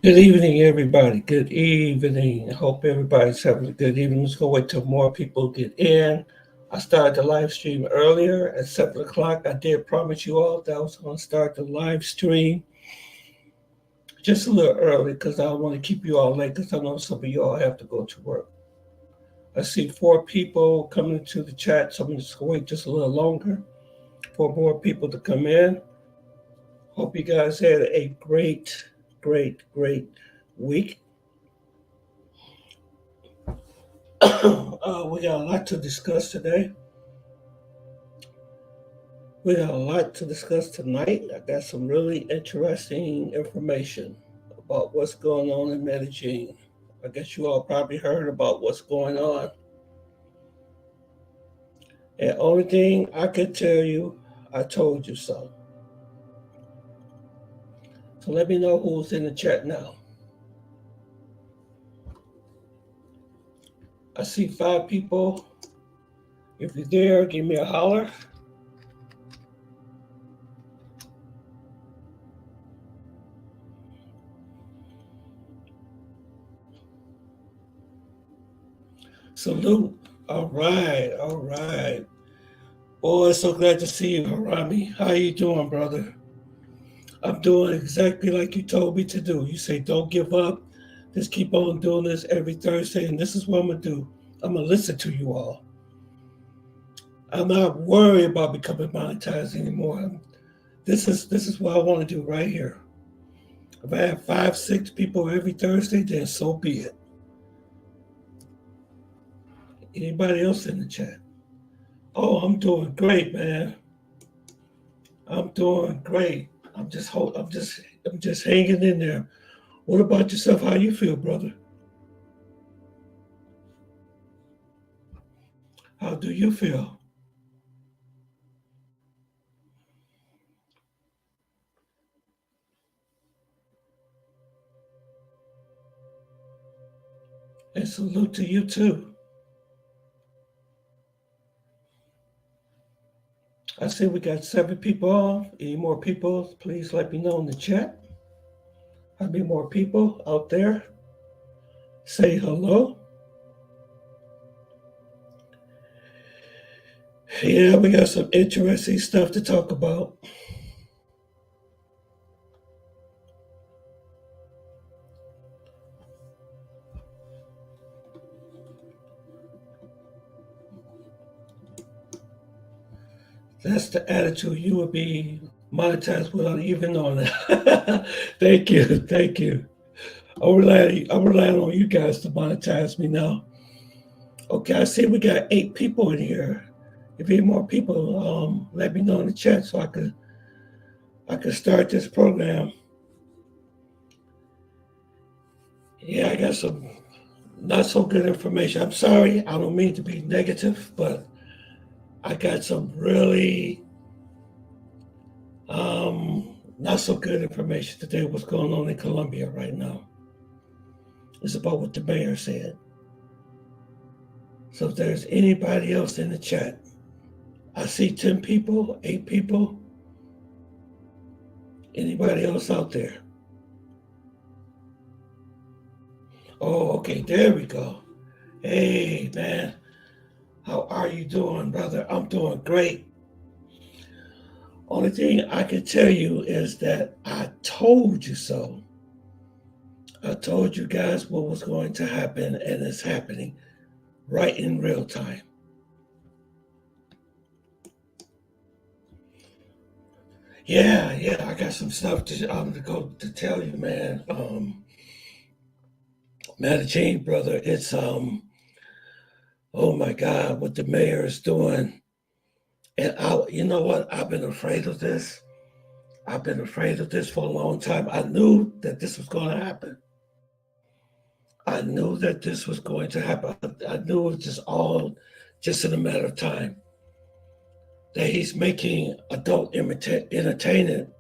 Good evening, everybody. Good evening. I hope everybody's having a good evening. Let's go wait till more people get in. I started the live stream earlier at 7 o'clock. I did promise you all that I was going to start the live stream just a little early because I don't want to keep you all late because I know some of you all have to go to work. I see 4 people coming to the chat, so I'm just going to wait just a little longer for more people to come in. Hope you guys had a great week. We got a lot to discuss today. We got a lot to discuss tonight. I got some really interesting information about what's going on in Medellin. I guess you all probably heard about what's going on. And only thing I could tell you, I told you so. So let me know who's in the chat now. I see 5 people. If you're there, give me a holler. Salute. All right. Boy, so glad to see you, Harami. How you doing, brother? I'm doing exactly like you told me to do. You say don't give up. Just keep on doing this every Thursday, and this is what I'm gonna do. I'm gonna listen to you all. I'm not worried about becoming monetized anymore. This is what I want to do right here. If I have 5, 6 people every Thursday, then so be it. Anybody else in the chat? Oh, I'm doing great, man. I'm doing great. I'm just hanging in there. What about yourself? How you feel, brother? How do you feel? And salute to you too. I see we got 7 people on. Any more people, please let me know in the chat. How many more people out there? Say hello. Yeah, we got some interesting stuff to talk about. That's the attitude. You would be monetized without even knowing it. Thank you. I'm relying on you guys to monetize me now. Okay, I see we got 8 people in here. If any more people, let me know in the chat so I could start this program. Yeah, I got some not so good information. I'm sorry, I don't mean to be negative, but I got some really not so good information today. What's going on in Colombia right now? It's about what the mayor said. So if there's anybody else in the chat, I see 10 people, 8 people. Anybody else out there? Oh, okay, there we go. Hey, man. How are you doing, brother? I'm doing great. Only thing I can tell you is that I told you so. I told you guys what was going to happen, and it's happening right in real time. Yeah, I got some stuff to go to tell you, man. Medellin, brother, it's oh my God, what the mayor is doing. And you know what? I've been afraid of this. I've been afraid of this for a long time. I knew that this was going to happen. I knew that this was going to happen. I knew it was just in a matter of time. That he's making adult entertainment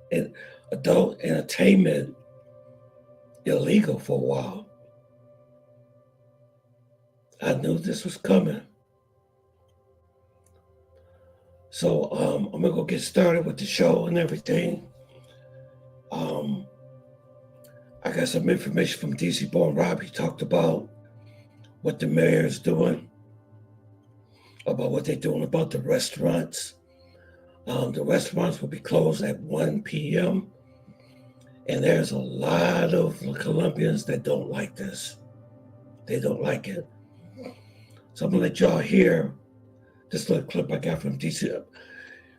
illegal for a while. I knew this was coming. So I'm gonna go get started with the show and everything. Um, I got some information from DC Born Rob. He talked about what the mayor is doing, about what they're doing about the restaurants. The restaurants will be closed at 1 p.m. And there's a lot of Colombians that don't like this. They don't like it. So I'm gonna let y'all hear this little clip I got from DC.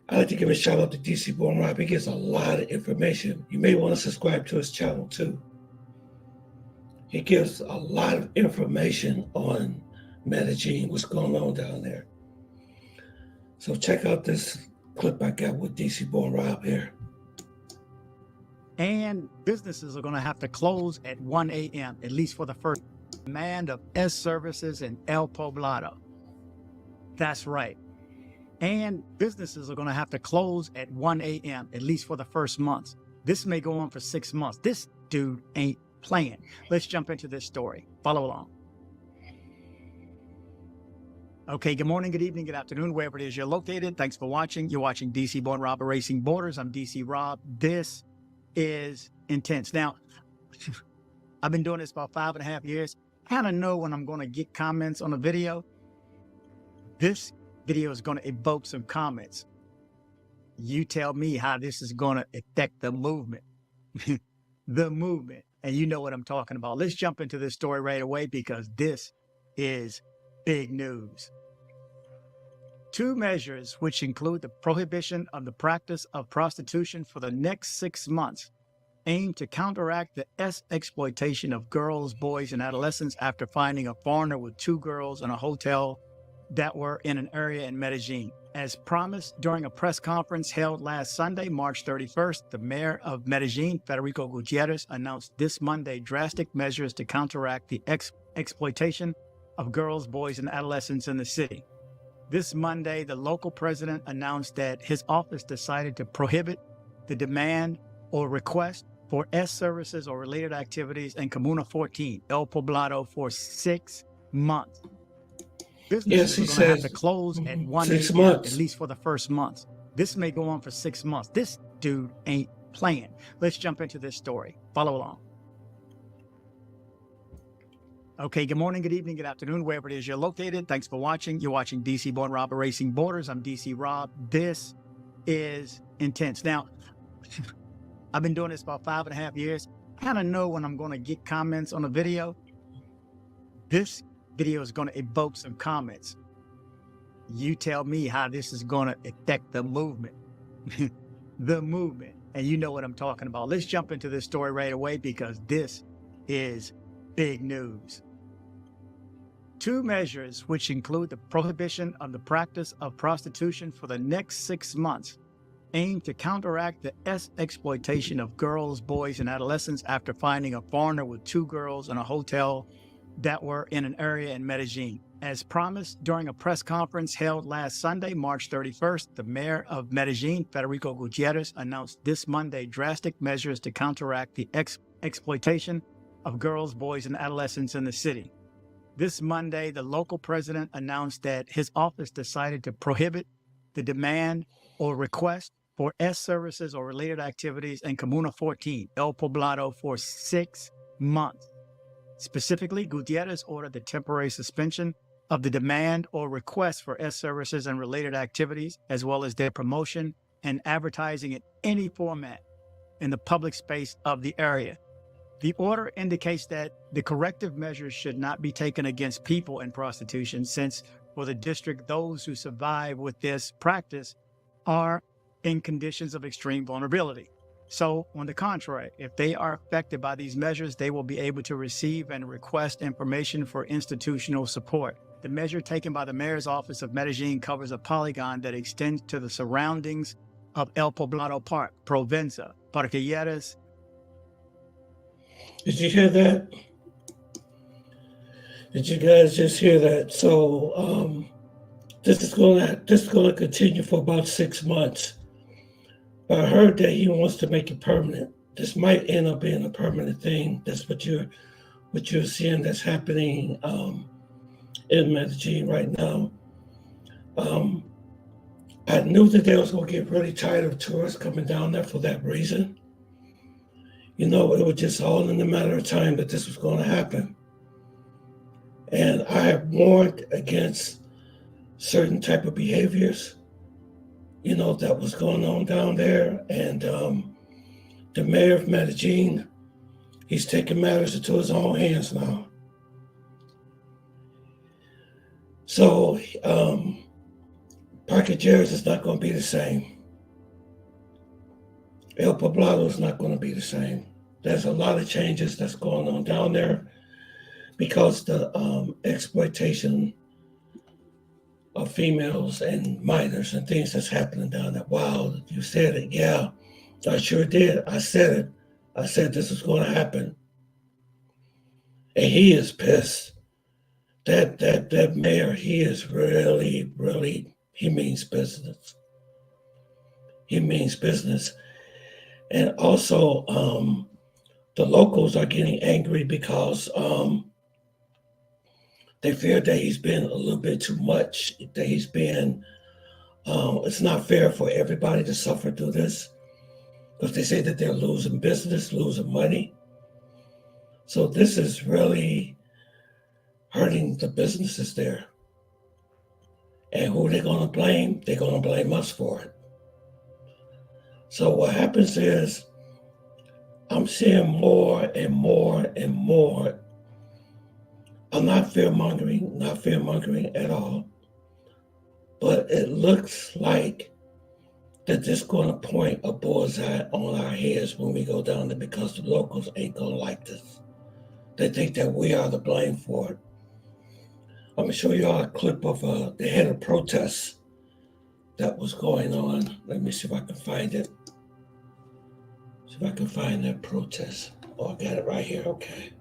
I'd like to give a shout out to DC Born Rob. He gives a lot of information. You may want to subscribe to his channel too. He gives a lot of information on Medellin, what's going on down there. So check out this clip I got with DC Born Rob here. And businesses are going to have to close at 1 a.m., at least for the first demand of S services in El Poblado. That's right. And businesses are going to have to close at 1 a.m., at least for the first month. This may go on for 6 months. This dude ain't playing. Let's jump into this story. Follow along. Okay, good morning, good evening, good afternoon, wherever it is you're located. Thanks for watching. You're watching DC Born Rob Erasing Borders. I'm DC Rob. This is intense. Now, I've been doing this about 5.5 years. Kind of know when I'm going to get comments on a video. This video is going to evoke some comments. You tell me how this is going to affect the movement. The movement. And you know what I'm talking about. Let's jump into this story right away because this is big news. 2 measures, which include the prohibition of the practice of prostitution for the next 6 months, aim to counteract the exploitation of girls, boys, and adolescents after finding a foreigner with 2 girls in a hotel that were in an area in Medellin. As promised during a press conference held last Sunday, March 31st, the mayor of Medellin, Federico Gutierrez, announced this Monday drastic measures to counteract the exploitation of girls, boys, and adolescents in the city. This Monday, the local president announced that his office decided to prohibit the demand or request for S services or related activities in Comuna 14, El Poblado, for 6 months. Businesses are going to have to close at 1 a.m., at least for the first month. This may go on for 6 months. This dude ain't playing. Let's jump into this story. Follow along. Okay, good morning, good evening, good afternoon, wherever it is you're located. Thanks for watching. You're watching DC Born Rob Erasing Borders. I'm DC Rob. This is intense. Now, I've been doing this about 5.5 years. Kind of know when I'm going to get comments on a video. This video is going to evoke some comments. You tell me how this is going to affect the movement. The movement. And you know what I'm talking about. Let's jump into this story right away because this is big news. 2 measures, which include the prohibition of the practice of prostitution for the next 6 months, aim to counteract the exploitation of girls, boys, and adolescents after finding a foreigner with 2 girls in a hotel that were in an area in Medellin. As promised during a press conference held last Sunday, March 31st, the mayor of Medellin, Federico Gutierrez, announced this Monday drastic measures to counteract the exploitation of girls, boys, and adolescents in the city. This Monday, the local president announced that his office decided to prohibit the demand or request for S services or related activities in Comuna 14, El Poblado, for 6 months. Specifically, Gutierrez ordered the temporary suspension of the demand or request for S services and related activities, as well as their promotion and advertising in any format in the public space of the area. The order indicates that the corrective measures should not be taken against people in prostitution, since for the district, those who survive with this practice are in conditions of extreme vulnerability. So, on the contrary, if they are affected by these measures, they will be able to receive and request information for institutional support. The measure taken by the mayor's office of Medellin covers a polygon that extends to the surroundings of El Poblado Park, Provenza, Parquilleras. Did you hear that? Did you guys just hear that? So this is gonna continue for about 6 months. But I heard that he wants to make it permanent. This might end up being a permanent thing. That's what you're seeing that's happening in Medellin right now. I knew that they was gonna get really tired of tourists coming down there for that reason. You know, it was just all in a matter of time that this was going to happen. And I have warned against certain type of behaviors, you know, that was going on down there. And the mayor of Medellin, he's taking matters into his own hands now. So Parque Jerez is not going to be the same. El Poblado is not going to be the same. There's a lot of changes that's going on down there because the exploitation of females and minors and things that's happening down there. Wow, you said it. Yeah, I sure did. I said it. I said this is going to happen. And he is pissed. That mayor, he is really, he means business. He means business. And also, the locals are getting angry because they fear that he's been a little bit too much, that he's been, it's not fair for everybody to suffer through this, because they say that they're losing business, losing money. So this is really hurting the businesses there. And who they're going to blame? They're going to blame us for it. So what happens is I'm seeing more and more and more. I'm not fear-mongering at all. But it looks like that this is going to point a bullseye on our heads when we go down there because the locals ain't going to like this. They think that we are to blame for it. I'm going to show you all a clip of the head of protests that was going on. Let me see if I can find it. See if I can find that protest. Oh, I got it right here. Okay.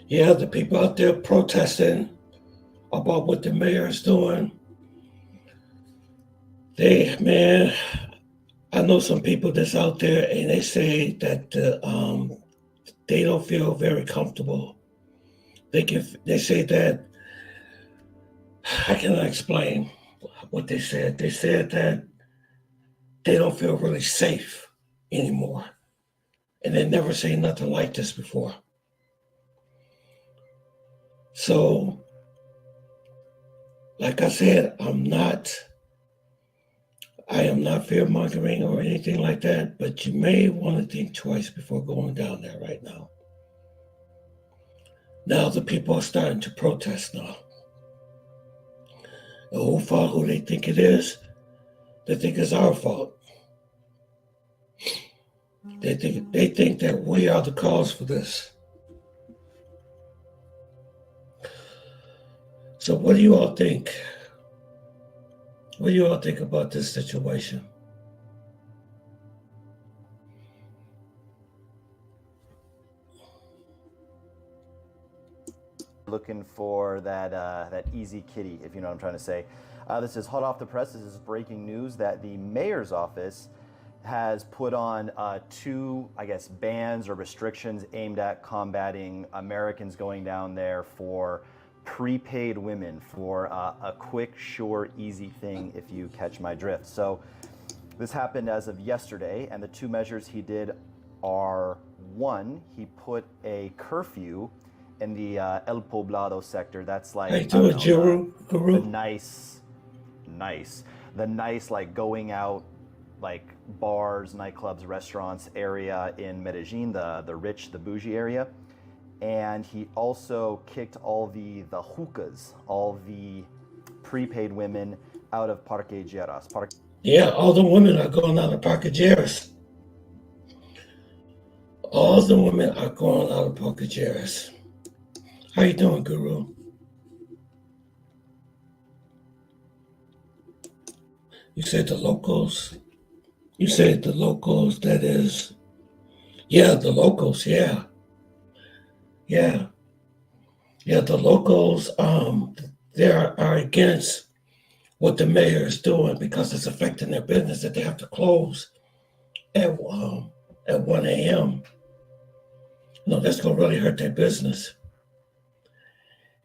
Yeah, the people out there protesting about what the mayor is doing. Man, I know some people that's out there and they say that they don't feel very comfortable. They say that, I cannot explain what they said. They said that they don't feel really safe anymore. And they never seen nothing like this before. So, like I said, I am not fear-mongering or anything like that, but you may want to think twice before going down there right now. Now the people are starting to protest now. And whose fault who they think it is? They think it's our fault. They think that we are the cause for this. So what do you all think? What do you all think about this situation? Looking for that easy kitty, if you know what I'm trying to say. This is hot off the press. This is breaking news that the mayor's office has put on two, I guess, bans or restrictions aimed at combating Americans going down there for prepaid women, for a quick, sure, easy thing, if you catch my drift. So this happened as of yesterday, and the two measures he did are, one, he put a curfew in the El Poblado sector. That's like, Hey, do it, the Guru. nice, the nice, like, going out, like bars, nightclubs, restaurants area in Medellin, the rich, the bougie area. And he also kicked all the hookahs, all the prepaid women out of Parque Lleras. Yeah, all the women are going out of Parcajeras. All the women are going out of Parcajeras. How you doing, Guru? You said the locals. You said the locals, that is. Yeah, the locals, yeah. Yeah. Yeah, the locals, they are against what the mayor is doing because it's affecting their business that they have to close at 1 a.m. No, that's going to really hurt their business.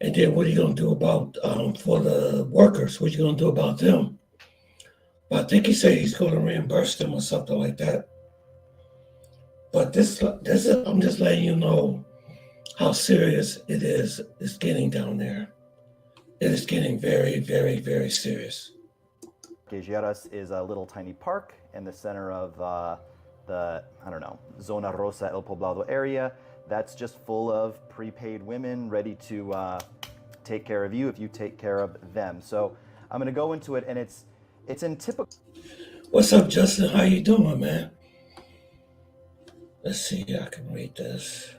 And then what are you going to do about, for the workers? What are you going to do about them? But I think he said he's going to reimburse them or something like that. But this is, I'm just letting you know how serious it is. It's getting down there. It is getting very, very, very serious. Lleras is a little tiny park in the center of the, I don't know, Zona Rosa El Poblado area. That's just full of prepaid women ready to take care of you if you take care of them. So I'm going to go into it, and it's in typical. What's up, Justin? How you doing, man? Let's see. I can read this.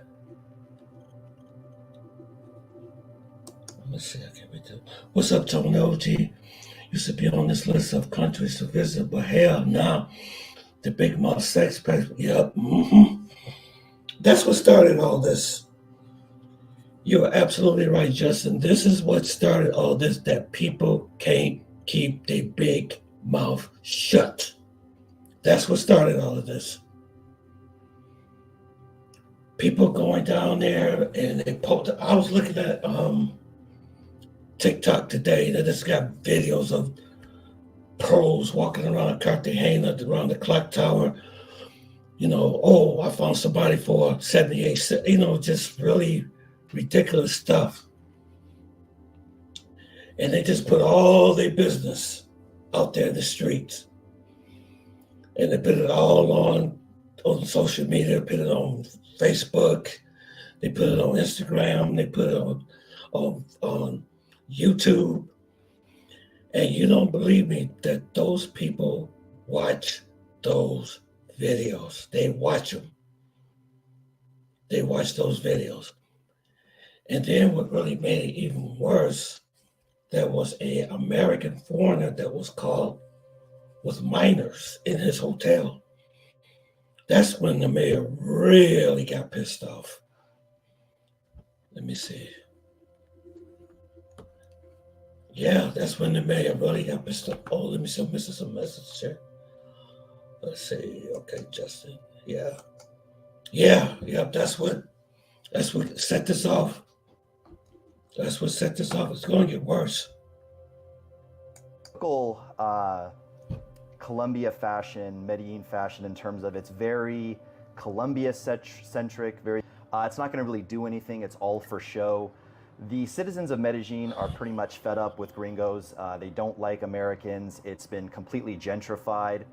Let's see. I can read this. What's up, Tony OG? Used to be on this list of countries to visit, but hell, now the big mouth sex pack. Yep. Mm-hmm. That's what started all this. You're absolutely right, Justin. This is what started all this, that people can't keep their big mouth shut. That's what started all of this. People going down there and they posted. I was looking at TikTok today that just got videos of pros walking around Cartagena, around the clock tower. You know, oh, I found somebody for 78 cents. You know, just really ridiculous stuff. And they just put all their business out there in the streets. And they put it all on social media, they put it on Facebook, they put it on Instagram, they put it on YouTube. And you don't believe me that those people watch those videos. They watch them. They watch those videos. And then what really made it even worse, there was an American foreigner that was caught with minors in his hotel. That's when the mayor really got pissed off. Let me see. Yeah, that's when the mayor really got pissed off. Oh, let me see. I'm missing some messages here. Let's see. Okay, Justin. Yeah. That's what set this off. That's what set this off. It's going to get worse. Colombia fashion, Medellin fashion, in terms of it's very Colombia-centric, very. It's not going to really do anything. It's all for show. The citizens of Medellin are pretty much fed up with gringos. They don't like Americans. It's been completely gentrified.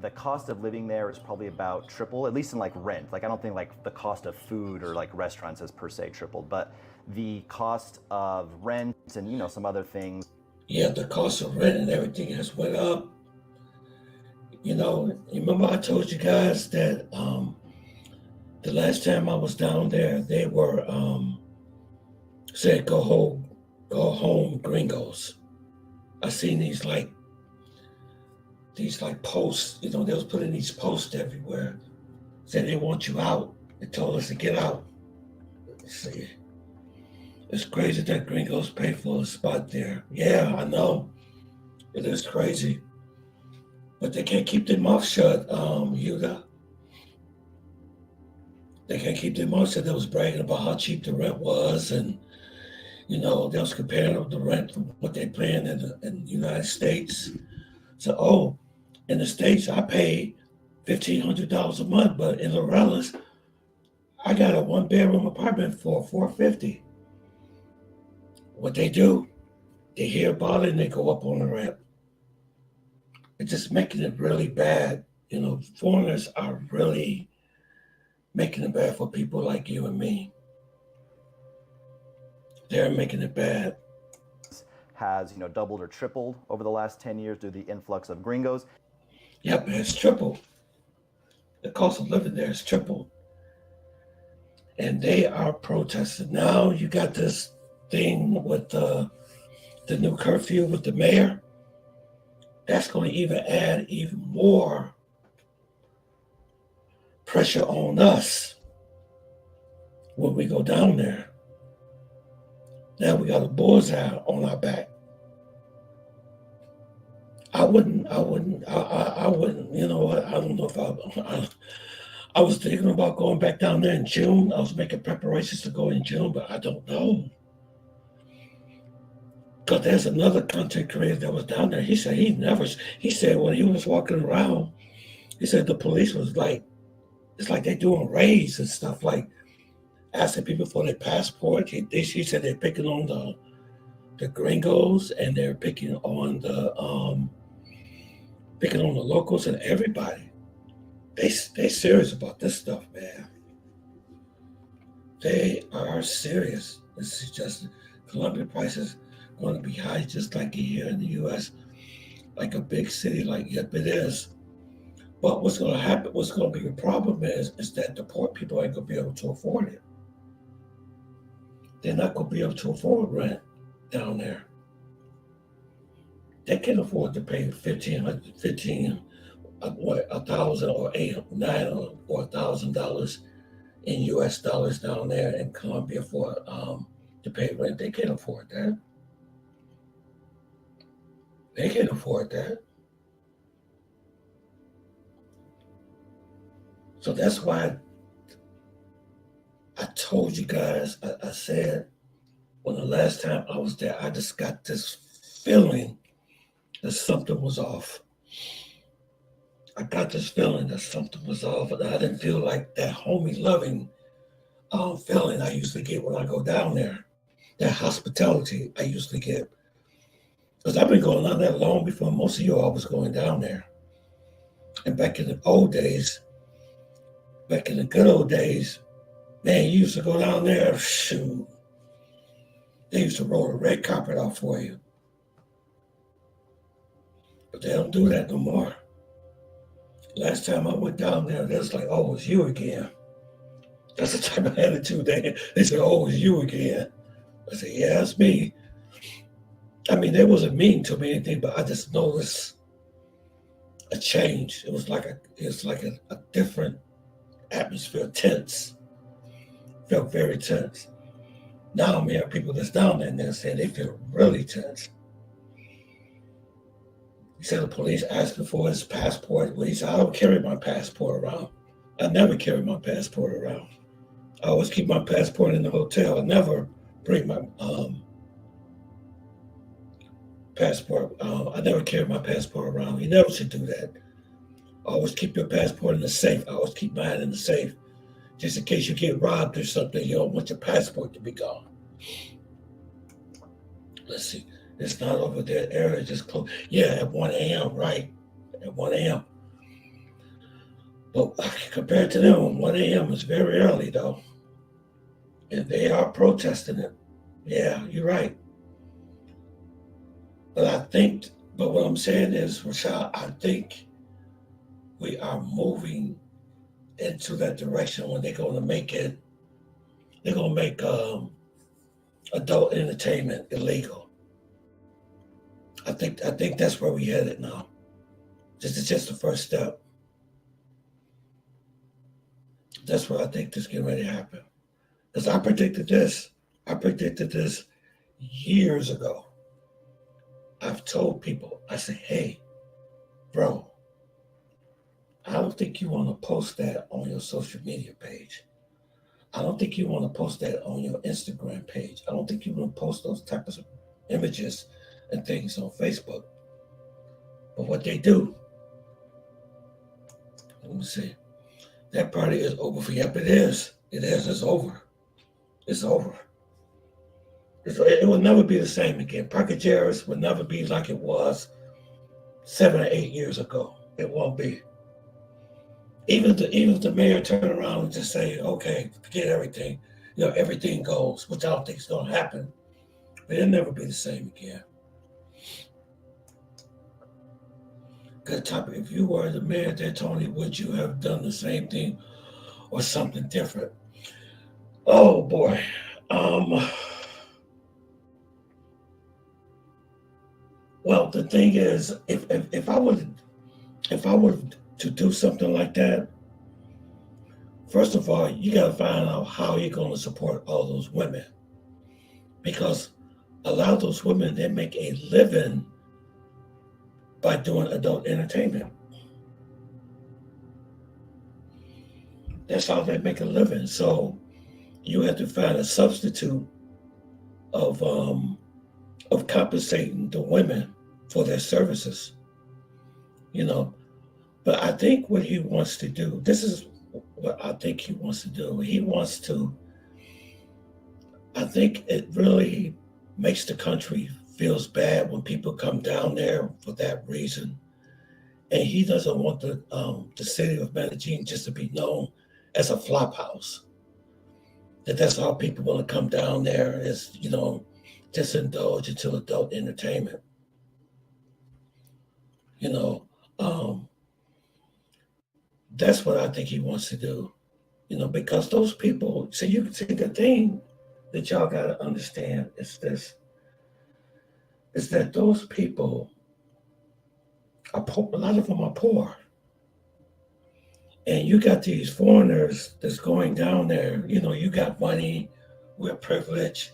The cost of living there is probably about triple, at least in like rent. Like I don't think like the cost of food or like restaurants has per se tripled, but the cost of rent and, you know, some other things. Yeah, the cost of rent and everything has went up. You know, remember I told you guys that the last time I was down there, they were said go home, gringos. I seen these posts. You know, they was putting these posts everywhere. Said they want you out. They told us to get out. See, it's crazy that gringos pay for a spot there. Yeah, I know. It is crazy. But they can't keep their mouth shut, Yuda. They can't keep their mouth shut. They was bragging about how cheap the rent was, and they was comparing the rent from what they paying in the United States. So, in the States, I pay $1,500 a month, but in Lorellas, I got a one-bedroom apartment for $450. What they do, they hear about it and they go up on the rent. It's just making it really bad. Foreigners are really making it bad for people like you and me. They're making it bad. Has doubled or tripled over the last 10 years due to the influx of gringos. Yep, it's tripled. The cost of living there is tripled. And they are protesting. Now you got this thing with the new curfew with the mayor. That's going to even add even more pressure on us when we go down there. Now we got a bullseye on our back. I wouldn't, you know what? I don't know if I was thinking about going back down there in June. I was making preparations to go in June, but I don't know. Because there's another content creator that was down there. He said when he was walking around, he said the police was like, it's like they're doing raids and stuff, like asking people for their passport. He said they're picking on the gringos, and they're picking on the locals and everybody. They serious about this stuff, man. They are serious. This is just Colombian prices going to be high, just like here in the U.S., like a big city, like yep, it is. But what's going to happen? What's going to be the problem is that the poor people ain't going to be able to afford it. They're not going to be able to afford rent down there. They can afford to pay $1,000 or $9 or $1,000 in U.S. dollars down there in Colombia for to pay rent. They can't afford that. They can't afford that. So that's why I told you guys, I said when the last time I was there, I just got this feeling that something was off. I got this feeling that something was off, and I didn't feel like that homey loving feeling I usually get when I go down there. That hospitality I usually get. Because I've been going down there long before most of you all was going down there. And back in the old days, back in the good old days, man, you used to go down there, shoot. They used to roll a red carpet out for you. But they don't do that no more. Last time I went down there, they was like, oh, it's you again. That's the type of attitude they said, oh, it's you again. I said, yeah, it's me. I mean, they wasn't mean to me or anything, but I just noticed a change. It was like a different atmosphere, tense. Felt very tense. Now, man, people that's down there and they're saying they feel really tense. He said the police asking for his passport. Well, he said, I don't carry my passport around. I never carry my passport around. I always keep my passport in the hotel. I never bring my passport. I never carry my passport around. You never should do that. Always keep your passport in the safe. I always keep mine in the safe. Just in case you get robbed or something, you don't want your passport to be gone. Let's see. It's not over there. Area just close. Yeah, at 1 a.m., right? At 1 a.m. But compared to them, 1 a.m. is very early, though. And they are protesting it. Yeah, you're right. But what I'm saying is, Rashad, I think we are moving into that direction when they're going to make adult entertainment illegal. I think that's where we headed now. This is just the first step. That's what I think is getting ready to happen. Because I predicted this. Years ago. I've told people, I said, hey, bro, I don't think you want to post that on your social media page. I don't think you want to post that on your Instagram page. I don't think you want to post those types of images and things on Facebook. But what they do, let me see, that party is over for you. Yep, it is. It is. It's over. It's over. It will never be the same again. Parker Jarris will never be like it was 7 or 8 years ago. It won't be. Even if the mayor turn around and just say, okay, forget everything, everything goes, which I don't think is going to happen, but it'll never be the same again. Good topic. If you were the mayor there, Tony, would you have done the same thing or something different? Oh boy. Well, the thing is, if I would to do something like that, first of all, you got to find out how you're going to support all those women, because a lot of those women, they make a living by doing adult entertainment. That's how they make a living. So you have to find a substitute of compensating the women for their services. But I think what he wants to do, this is what I think he wants to do. I think it really makes the country feels bad when people come down there for that reason. And he doesn't want the city of Medellin just to be known as a flop house. That's how people want to come down there, is, just indulge into adult entertainment. That's what I think he wants to do. Because those people, so you can see the thing that y'all got to understand is this, is that those people are poor, a lot of them are poor. And you got these foreigners that's going down there, you got money, we're privileged,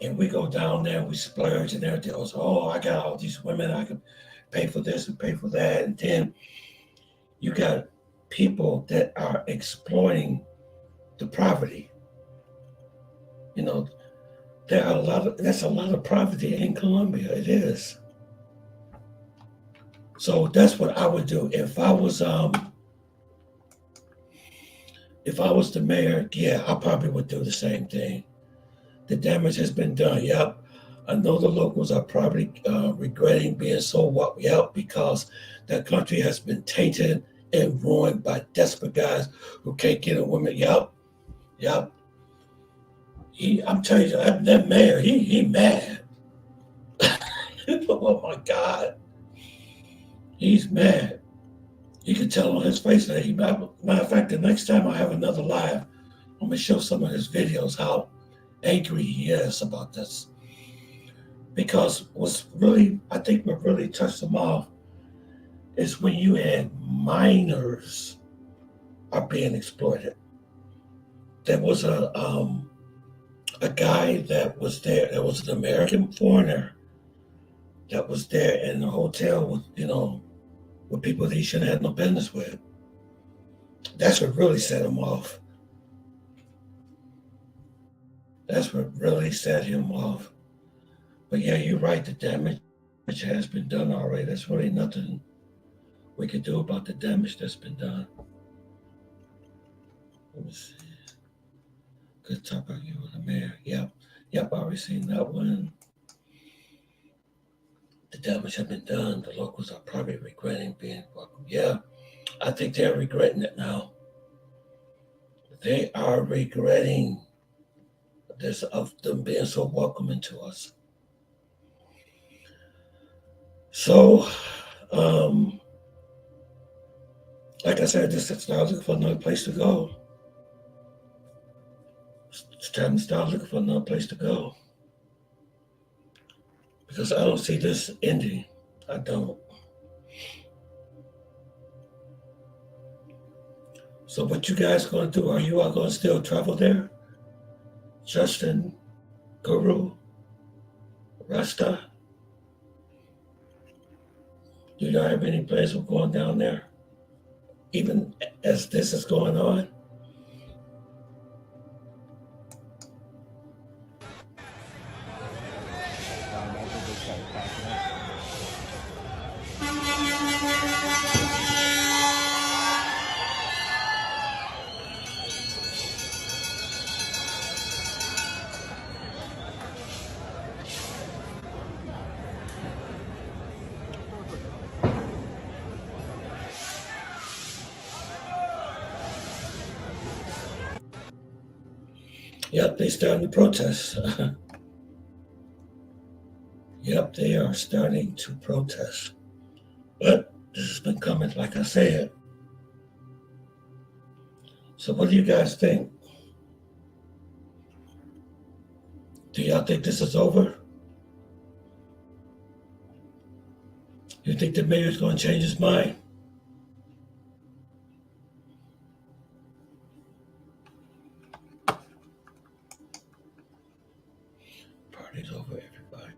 and we go down there, we splurge and everything else. Oh, I got all these women, I can pay for this and pay for that. And then you got people that are exploiting the poverty. That's a lot of poverty in Colombia. It is. So that's what I would do if I was the mayor. Yeah, I probably would do the same thing. The damage has been done. Yep. I know the locals are probably regretting being so what. Yep, because that country has been tainted and ruined by desperate guys who can't get a woman. Yep. I'm telling you, that mayor, he mad. Oh my God. He's mad. You can tell on his face that matter of fact, the next time I have another live, I'm gonna show some of his videos how angry he is about this. Because I think what really touched him off is when you had minors are being exploited. There was a guy that was there. There was an American foreigner that was there in the hotel with people that he shouldn't have no business with. That's what really set him off. That's what really set him off. But yeah, you're right. The damage has been done already. There's really nothing we can do about the damage that's been done. Let me see. Good topic, you were the mayor. Yep, I already seen that one. The damage has been done. The locals are probably regretting being welcome. Yeah, I think they're regretting it now. They are regretting this of them being so welcoming to us. So, like I said, just start looking for another place to go. It's time to start looking for another place to go. Because I don't see this ending. I don't. So what you guys going to do? Are you all going to still travel there? Justin, Guru, Rasta? Do y'all have any plans of going down there? even as this is going on. Yep, they starting to protest. Yep, they are starting to protest. But this has been coming, like I said. So what do you guys think? Do y'all think this is over? You think the mayor's going to change his mind? Party's over, everybody.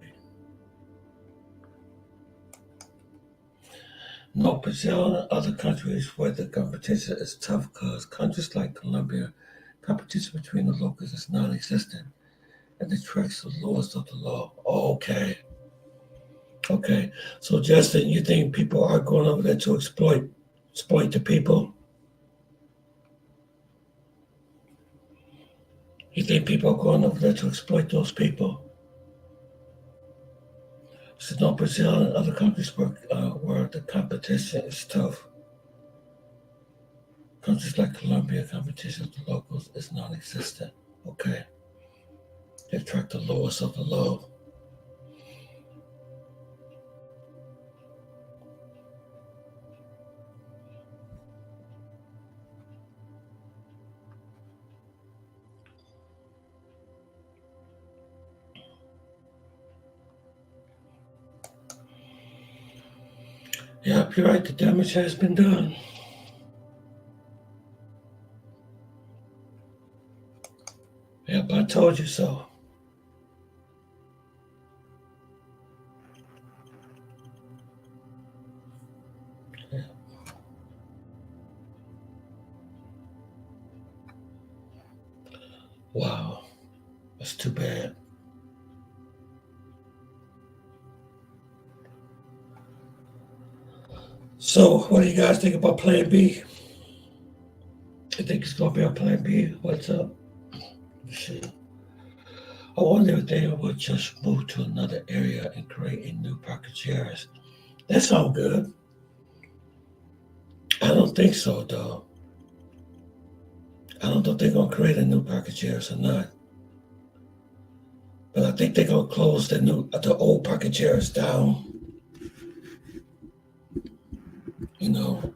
No, Brazil and other countries where the competition is tough because countries like Colombia, competition between the locals is non-existent and the tracks the laws of the law. Okay. Okay. So Justin, you think people are going over there to exploit the people? You think people are going over there to exploit those people? So no, Brazil and other countries where the competition is tough. Countries like Colombia, competition with the locals is non-existent. Okay. They track the laws of the law. Yep, you're right. The damage has been done. Yep, I told you so. Yeah. Wow, that's too bad. So, what do you guys think about Plan B? You think it's going to be a Plan B? What's up? Let's see. I wonder if they would just move to another area and create a new park of chairs. That sounds good. I don't think so, though. I don't know if they're going to create a new park of chairs or not. But I think they're going to close the old park of chairs down. You know,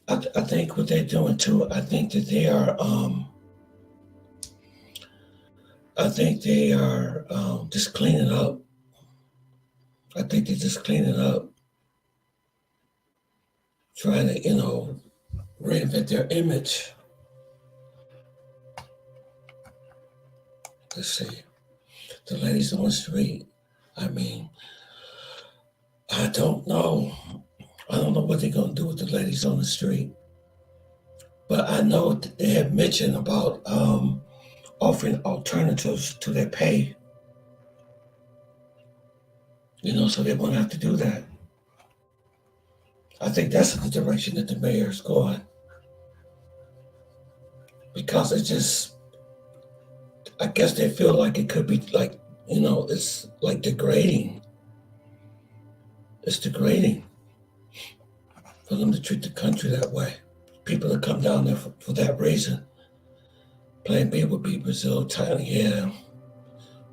I think what they're doing too, I think that they are just cleaning up. I think they're just cleaning up, trying to, reinvent their image. Let's see. The ladies on the street, I mean, I don't know. I don't know what they're going to do with the ladies on the street. But I know that they have mentioned about offering alternatives to their pay. So they won't have to do that. I think that's the direction that the mayor is going. Because it's just, I guess they feel like it could be like, it's like degrading. It's degrading for them to treat the country that way. People that come down there for that reason. Plan B would be Brazil, Thailand, yeah.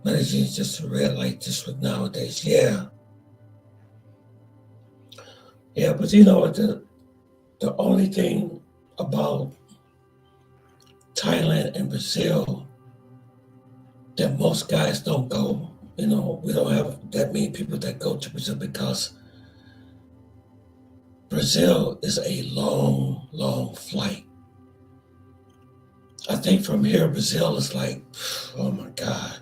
Medellin is just a red light just for nowadays, yeah. Yeah, but the only thing about Thailand and Brazil that most guys don't go, we don't have that many people that go to Brazil because Brazil is a long, long flight. I think from here, Brazil is like, oh my God.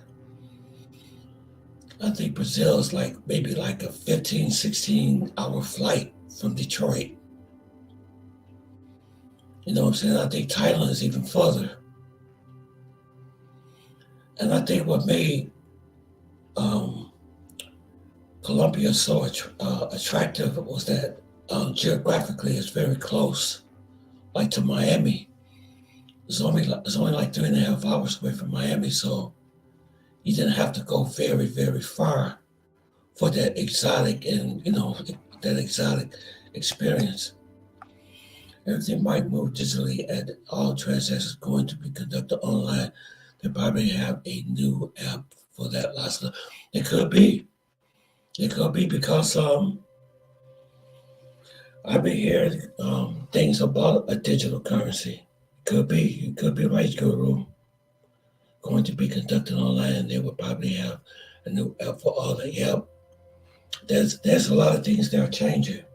I think Brazil is like maybe like a 15, 16 hour flight from Detroit. You know what I'm saying? I think Thailand is even further. And I think what made um, Colombia so attractive was that geographically it's very close, like to Miami. It's only like 3.5 hours away from Miami, so you didn't have to go very, very far for that exotic and that exotic experience. Everything might move digitally, and all transactions going to be conducted online. They probably have a new app for that last. It could be. It could be because I've been hearing things about a digital currency. Could be. You could be right, Guru. Going to be conducted online. They will probably have a new app for all that. Yep. There's a lot of things that are changing.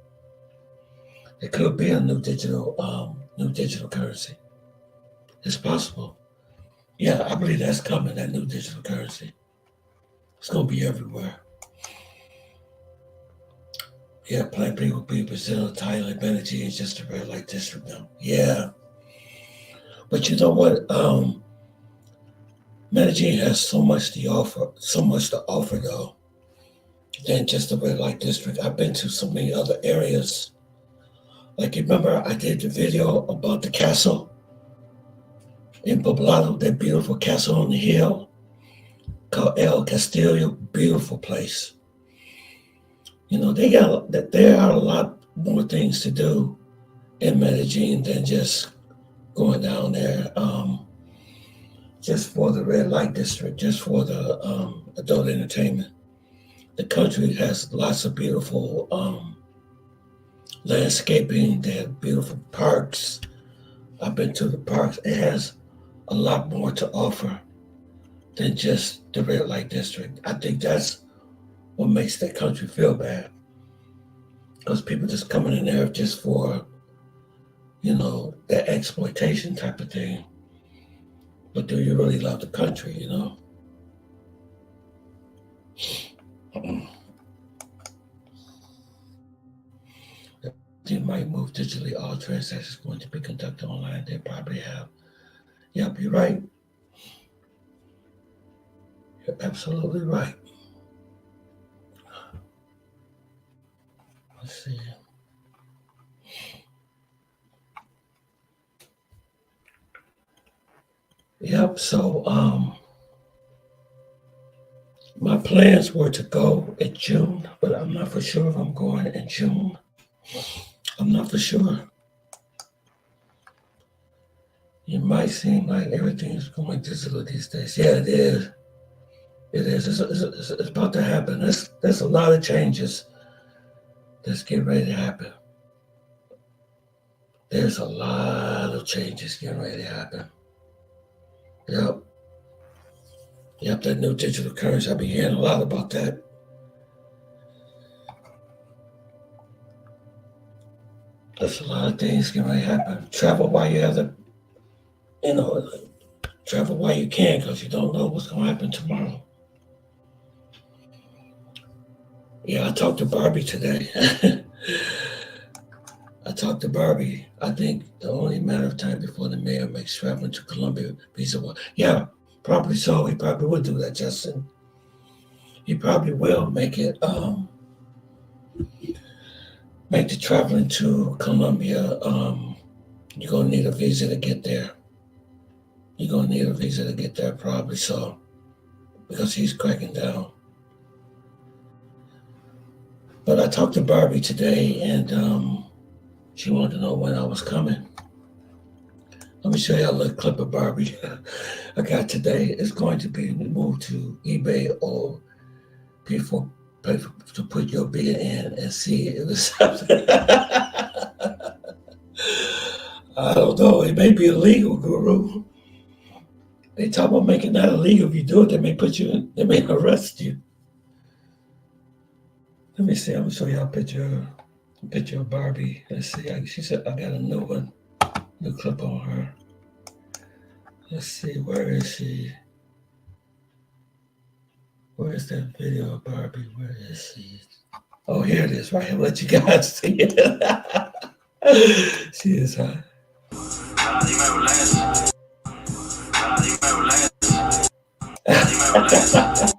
It could be a new digital currency. It's possible. Yeah, I believe that's coming. That new digital currency. It's gonna be everywhere. Yeah, Plan B will be Brazil, Thailand, Medellin is just a red light district now. Yeah, but you know what? Medellin has so much to offer though, than just a red light district. I've been to so many other areas. Like, remember, I did the video about the castle in Poblado, that beautiful castle on the hill called El Castillo. Beautiful place. You know, there are a lot more things to do in Medellin than just going down there just for the red light district, just for the adult entertainment. The country has lots of beautiful landscaping. They have beautiful parks. I've been to the parks. It has a lot more to offer than just the red light district. I think that's what makes that country feel bad. Because people just coming in there just for, that exploitation type of thing. But do you really love the country, You might move digitally. All transactions going to be conducted online. They probably have. Yep, you're right. You're absolutely right. Let's see. Yep, so my plans were to go in June, but I'm not for sure if I'm going in June. I'm not for sure. It might seem like everything is going digital these days. Yeah, it is. It is. It's about to happen. There's a lot of changes that's getting ready to happen. There's a lot of changes getting ready to happen. Yep. Yep, that new digital currency. I've been hearing a lot about that. There's a lot of things getting ready to happen. Travel while you have travel while you can, because you don't know what's going to happen tomorrow. Yeah, I talked to Barbie today. I talked to Barbie. I think the only matter of time before the mayor makes traveling to Colombia feasible. Yeah, probably so. He probably would do that, Justin. He probably will make the traveling to Colombia. You're gonna need a visa to get there. You're gonna need a visa to get there, probably so, because he's cracking down. But I talked to Barbie today, and she wanted to know when I was coming. Let me show you a little clip of Barbie I got today. It's going to be moved to eBay or pay to put your bid in and see if it's something. I don't know. It may be illegal, Guru. They talk about making that illegal. If you do it, they may arrest you. Let me see. I'm gonna show you a picture of Barbie. Let's see. She said I got a new one, new clip on her. Let's see. Where is she? Where is that video of Barbie? Where is she? Oh, here it is. Right here. Let you guys see it. She is hot. That's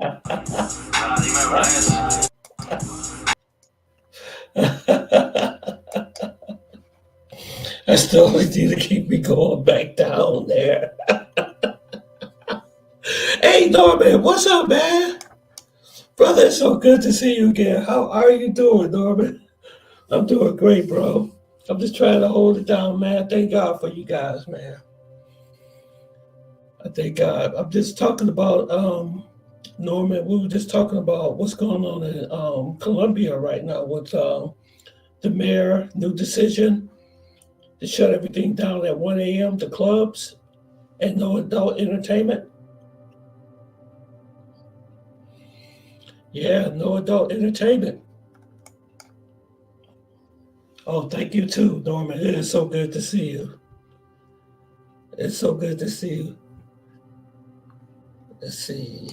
the only thing to keep me going back down there. Hey, Norman, what's up, man? Brother, it's so good to see you again. How are you doing, Norman? I'm doing great, bro. I'm just trying to hold it down, man. Thank God for you guys, man. I thank God. I'm just talking about Norman. We were just talking about what's going on in Colombia right now with the mayor new decision to shut everything down at 1 a.m. The clubs and no adult entertainment. Yeah, no adult entertainment. Oh, thank you too, Norman. It is so good to see you. It's so good to see you. Let's see.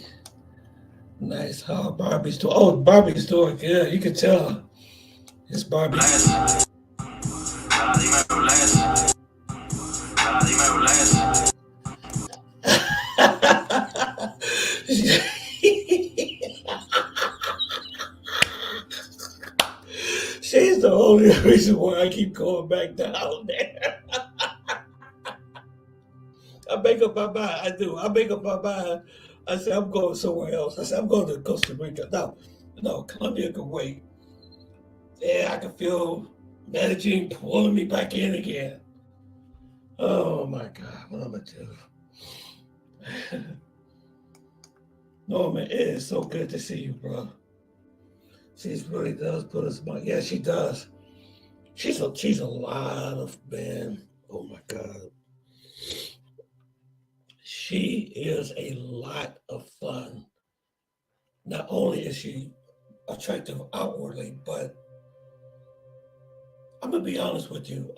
Nice. How Barbie's doing? Oh, Barbie's doing good. You can tell. It's Barbie. She's the only reason why I keep going back down there. I make up my mind. I do. I make up my mind. I say I'm going somewhere else. I say I'm going to Costa Rica. No, no, Colombia can wait. Yeah, I can feel Medellin pulling me back in again. Oh my God, what am I doing? Norman, it is so good to see you, bro. She really does put a smile. Yeah, she does. She's a lot of man. Oh my God. She is a lot of fun. Not only is she attractive outwardly, but I'm gonna be honest with you.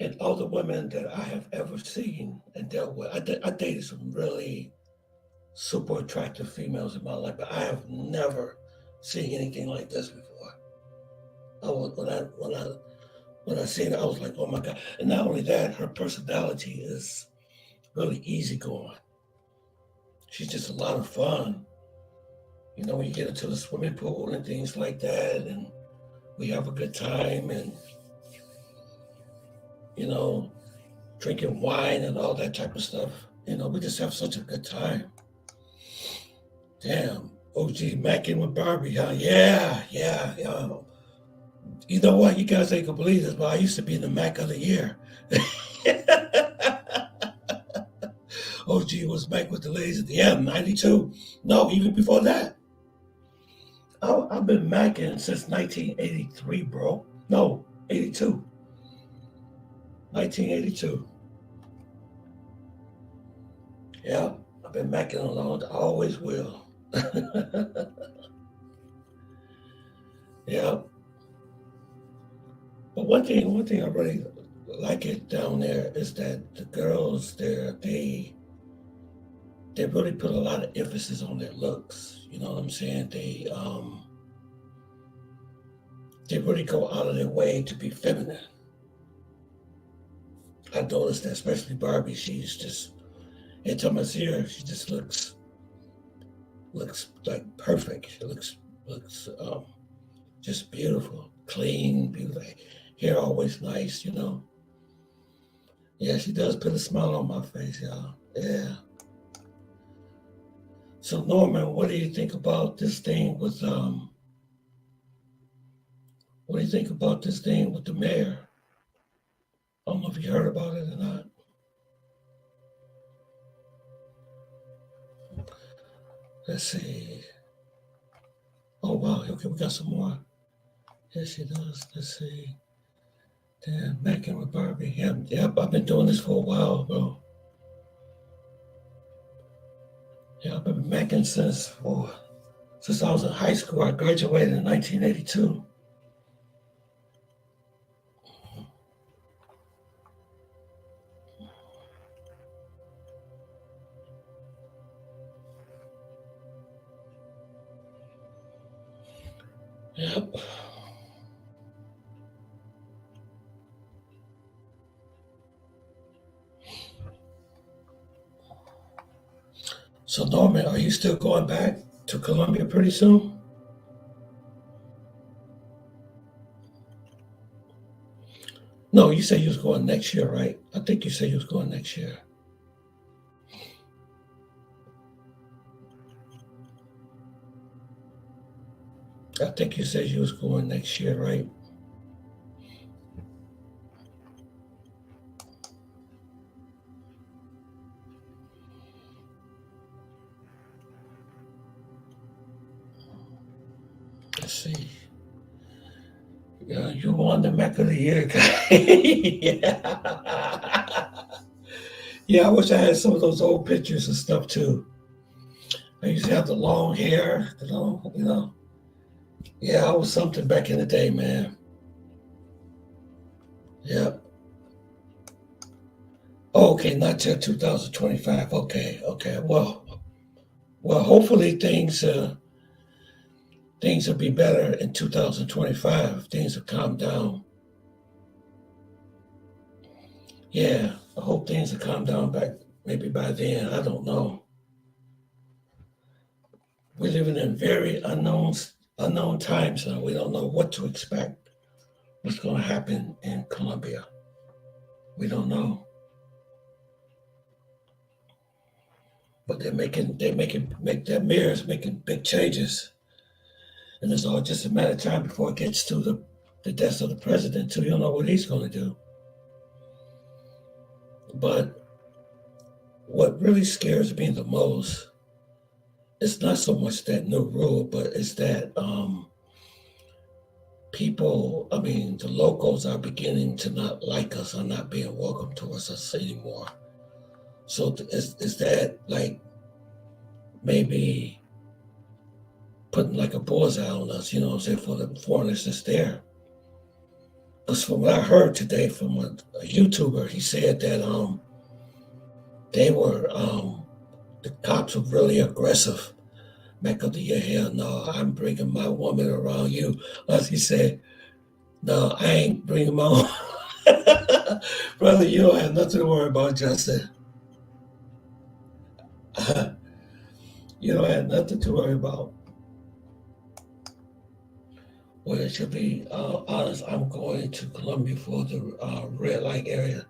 And all the women that I have ever seen and dealt with, I dated some really super attractive females in my life, but I have never seen anything like this before. When I seen her, I was like, oh my God. And not only that, her personality is really easygoing. She's just a lot of fun. You know, when you get into the swimming pool and things like that, and we have a good time and, you know, drinking wine and all that type of stuff. You know, we just have such a good time. Damn. OG Mackin with Barbie, huh? Yeah. You know what? You guys ain't gonna believe this, but I used to be the Mac of the Year. OG was Mac with the ladies at the end, 92. No, even before that. I've been Macking since 1983, bro. No, 82. 1982. Yeah, I've been Macking a long time. I always will. Yeah. But one thing I really like it down there is that the girls there, they really put a lot of emphasis on their looks. You know what I'm saying? They really go out of their way to be feminine. I noticed that, especially Barbie. She's just every time I see her, she just looks like perfect. She looks just beautiful, clean, beautiful. Hair always nice, you know. Yeah, she does put a smile on my face, y'all. Yeah. So Norman, what do you think about this thing with what do you think about this thing with the mayor? I don't know if you heard about it or not. Let's see. Oh wow, okay, we got some more. Yes, she does. Let's see. Damn, Mackin with Barbie. Yep, I've been doing this for a while, bro. Yeah, I've been Mackin since I was in high school. I graduated in 1982. Yep. So Norman, are you still going back to Colombia pretty soon? No, you said you was going next year, right? I think you said you was going next year. I think you said you was going next year, right? Let's see. Yeah, you won the Mecca of the Year guy. Yeah. Yeah, I wish I had some of those old pictures and stuff too. I used to have the long hair, Yeah, I was something back in the day, man. Yeah. Oh, okay, not till 2025. Okay, okay. Well, hopefully things will be better in 2025. Things will calm down. Yeah, I hope things will calm down back maybe by then. I don't know. We're living in very unknown times now. We don't know what to expect. What's going to happen in Colombia? We don't know. But their mayor's making big changes. And it's all just a matter of time before it gets to the death of the president too. You don't know what he's going to do. But what really scares me the most is not so much that new rule, but it's that the locals are beginning to not like us, are not being welcome towards us anymore. So is that like maybe putting like a bullseye on us, you know what I'm saying, for the foreigners that's there? Because from what I heard today from a YouTuber, he said that the cops were really aggressive. Mecca, do you hear? No, I'm bringing my woman around you. As he said, no, I ain't bringing my own. Brother, you don't have nothing to worry about, Justin. You don't have nothing to worry about. Well, it should be honest. I'm going to Colombia for the red light area.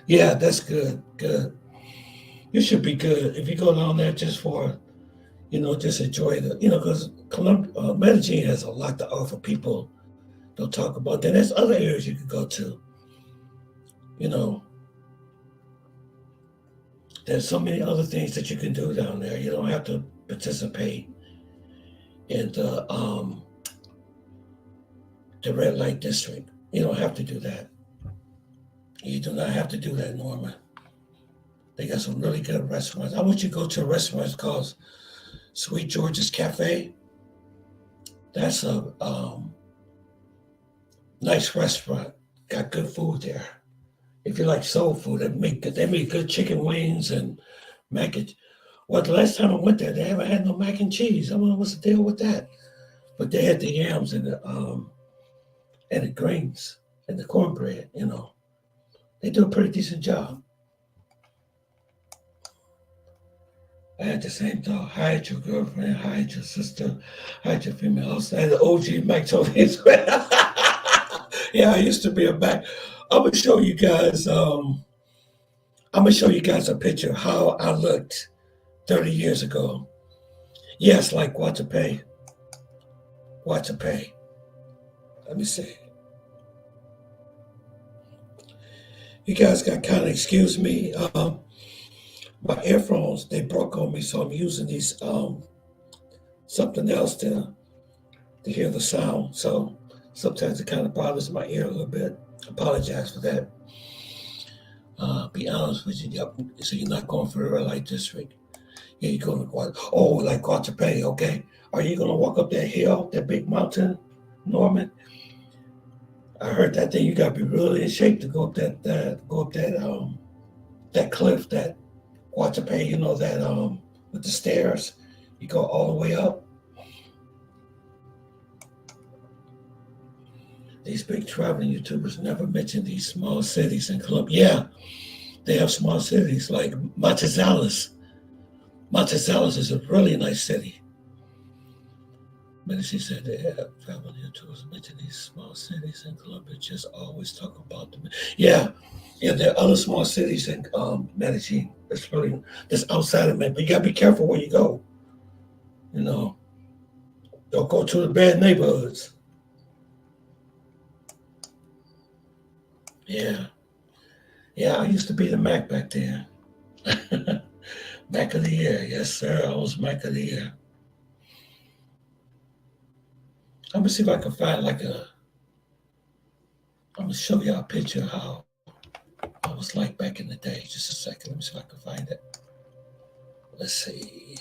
Yeah, that's good. Good. You should be good if you go down there just for, just enjoy because Medellin has a lot to offer. People don't talk about. Then there's other areas you could go to. There's so many other things that you can do down there. You don't have to participate in the red light district. You don't have to do that. You do not have to do that, Norman. They got some really good restaurants. I want you to go to a restaurant called Sweet George's Cafe. That's a nice restaurant. Got good food there. If you like soul food, they make good chicken wings and mac and. Well, the last time I went there, they haven't had no mac and cheese. I don't know what's the deal with that. But they had the yams and the greens and the cornbread. They do a pretty decent job. I had the same thought. Hide your girlfriend, hide your sister, hide your female house. I had the OG Mac told me as well. Yeah, I used to be a Mac. I'm gonna show you guys. I'm gonna show you guys a picture of how I looked 30 years ago. Yes, like Guatapé. Guatapé. Let me see. You guys got kind of excuse me. My earphones, they broke on me, so I'm using these something else to hear the sound. So sometimes it kind of bothers my ear a little bit. Apologize for that. Be honest with you. So you're not going for the red light district. Yeah, you're going to like Guatapé, okay. Are you going to walk up that hill, that big mountain, Norman? I heard that thing. You got to be really in shape to go up that cliff, that Guatapé, that with the stairs. You go all the way up. These big traveling YouTubers never mention these small cities in Colombia. Yeah, they have small cities like Matizales. Monticello is a really nice city. Medellin said they have traveled here tourism into these small cities in Colombia. Just always talk about them. Yeah, yeah. There are other small cities in Medellin. That's outside of it. But you gotta be careful where you go. You know, don't go to the bad neighborhoods. Yeah, yeah. I used to be the Mac back then. Mac of the year, yes sir. I was Mac of the year. I'm gonna see if I can find like a. I'm gonna show y'all a picture of how I was like back in the day. Just a second. Let me see if I can find it. Let's see.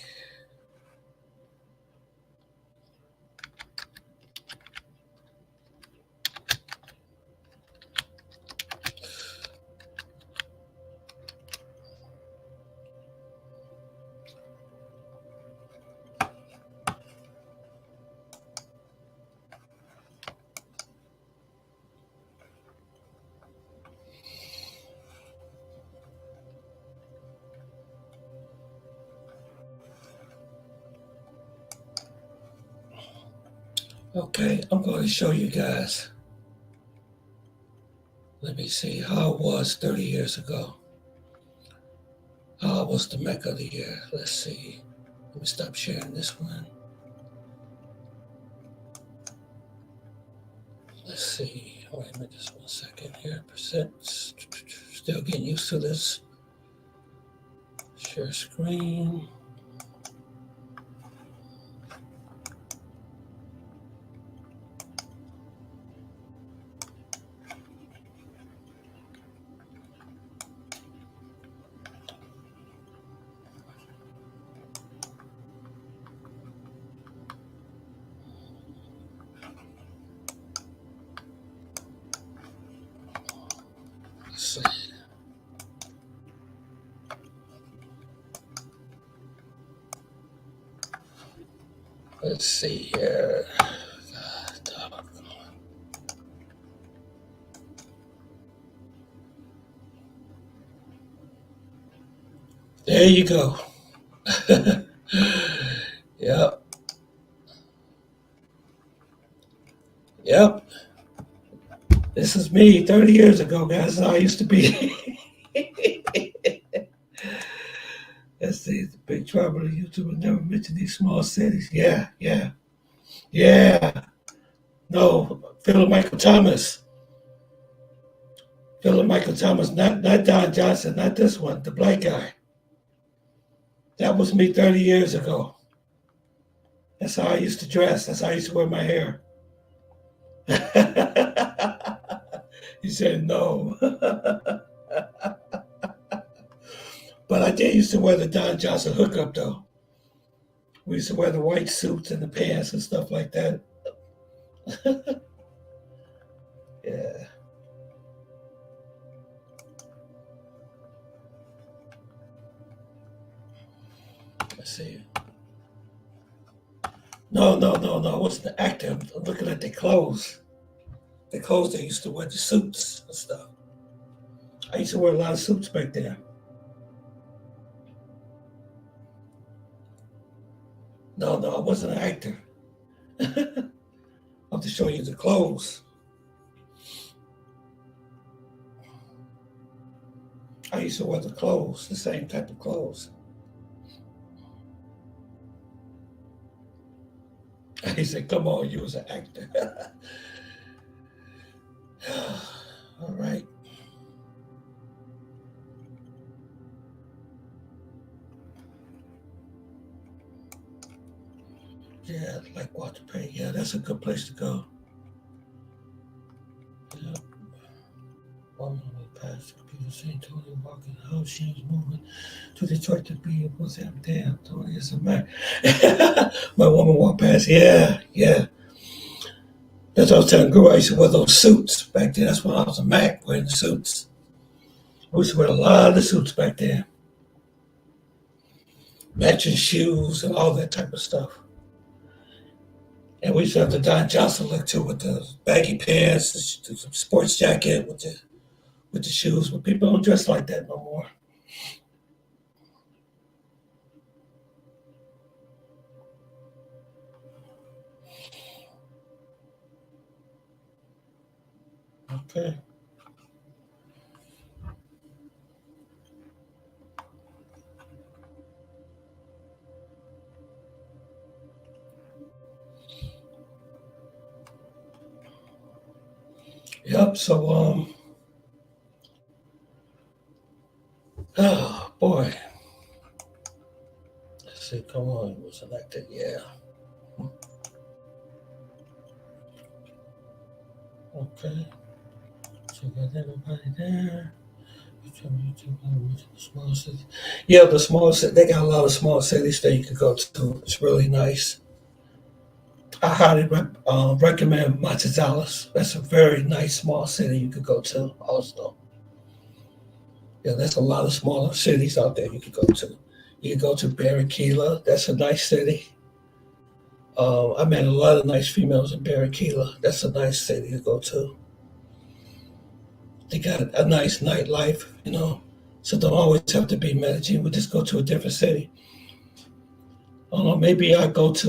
Okay, I'm going to show you guys. Let me see how it was 30 years ago. How was the Mecca of the year? Let's see. Let me stop sharing this one. Let's see. Wait a minute, just 1 second here. Percent. Still getting used to this. Share screen. Let's see. Let's see here. God, there you go. Yep. Yep. This is me 30 years ago, guys. That's how I used to be. Let's see. The big trouble. YouTuber never mentioned these small cities. Yeah, yeah, yeah. No, Philip Michael Thomas. Philip Michael Thomas, not Don Johnson, not this one, the black guy. That was me 30 years ago. That's how I used to dress. That's how I used to wear my hair. He said no. But I did used to wear the Don Johnson hookup though. We used to wear the white suits and the pants and stuff like that. Yeah. Let's see. No. I wasn't an actor. I'm looking at their clothes. The clothes they used to wear, the suits and stuff. I used to wear a lot of suits back there. No, I wasn't an actor. I'll have to show you the clothes. I used to wear the clothes, the same type of clothes. He said, come on, you was an actor. All right. Yeah, like Walter Pay. Yeah, that's a good place to go. Yeah. Woman with past computer saying Tony walking the house, she was moving to Detroit to be able to damn, Tony is a man. My woman walked past, yeah. That's what I was telling girl. I used to wear those suits back then. That's when I was a Mac wearing the suits. We used to wear a lot of suits back then. Matching shoes and all that type of stuff. And we used to have the Don Johnson look too with the baggy pants, the sports jacket with the shoes. But people don't dress like that no more. Okay. Yep. So oh boy. Let's see. Come on. Was elected. Yeah. Okay. So got everybody there. Small city. Yeah, the small city. They got a lot of small cities that you could go to. It's really nice. I highly recommend Monticello. That's a very nice small city you could go to. Also, yeah, there's a lot of smaller cities out there you could go to. You could go to Barranquilla. That's a nice city. I met a lot of nice females in Barranquilla. That's a nice city to go to. They got a nice nightlife, you know. So don't always have to be Medellin. We just go to a different city. I don't know. Maybe I go to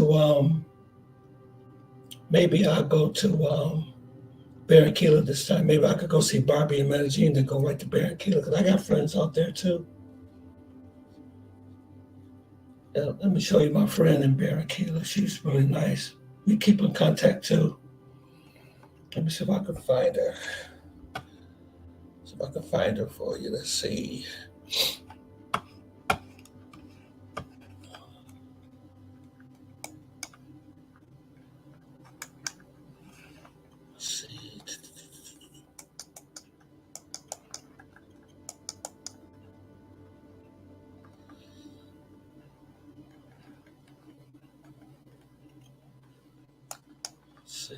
Barranquilla this time. Maybe I could go see Barbie in Medellin, then go right to Barranquilla because I got friends out there too. Yeah, let me show you my friend in Barranquilla. She's really nice. We keep in contact too. Let me see if I can find her. See if I can find her for you. Let's see. Let's see. Let's see.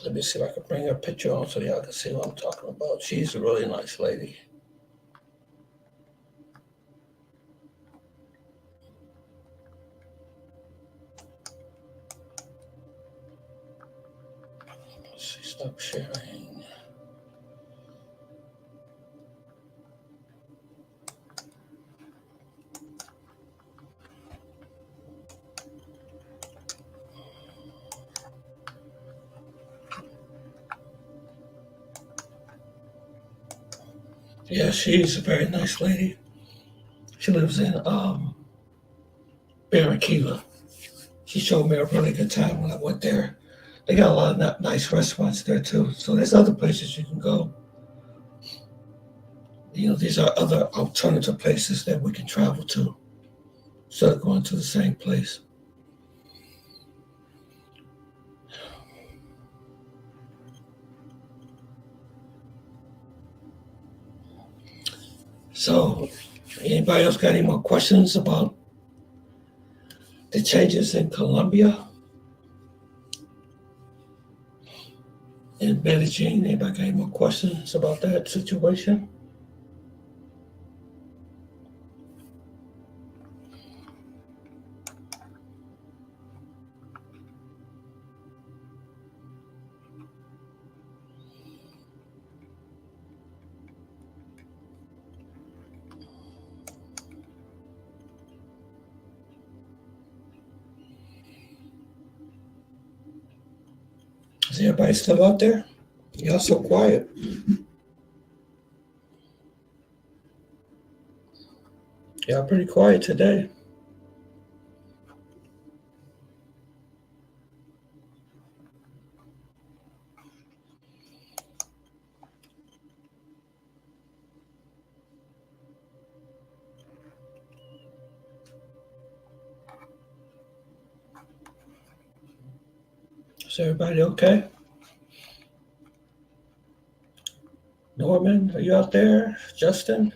Let me see if I can bring her picture on so y'all can see what I'm talking about. She's a really nice lady. Let's see, stop sharing. Yeah, she's a very nice lady. She lives in Barranquilla. She showed me a really good time when I went there. They got a lot of nice restaurants there too. So there's other places you can go. You know, these are other alternative places that we can travel to instead of going to the same place. So, anybody else got any more questions about the changes in Colombia and Medellin? Anybody got any more questions about that situation? Is everybody still out there? Y'all so quiet. Y'all pretty quiet today. Is everybody okay? Norman, are you out there? Justin?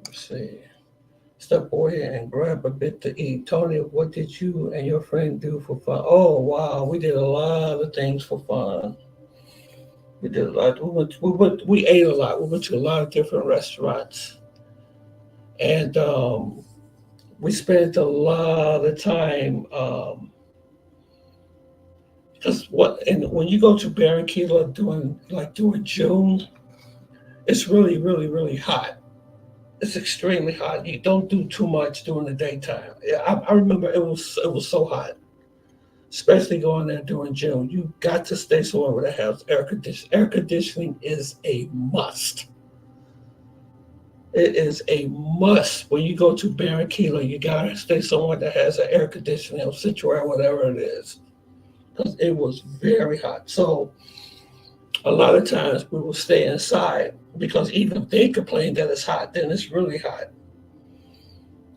Let's see. Step away and grab a bit to eat. Tony, what did you and your friend do for fun? Oh, wow. We did a lot of things for fun. We did a lot. We ate a lot. We went to a lot of different restaurants. And we spent a lot of time Because and when you go to Barranquilla during June, it's really, really, really hot. It's extremely hot. You don't do too much during the daytime. I remember it was so hot, especially going there during June. You got to stay somewhere where they have air conditioning. Air conditioning is a must. It is a must. When you go to Barranquilla, you gotta stay somewhere that has an air conditioning or Citral, whatever it is, because it was very hot. So a lot of times we will stay inside because even if they complain that it's hot, then it's really hot.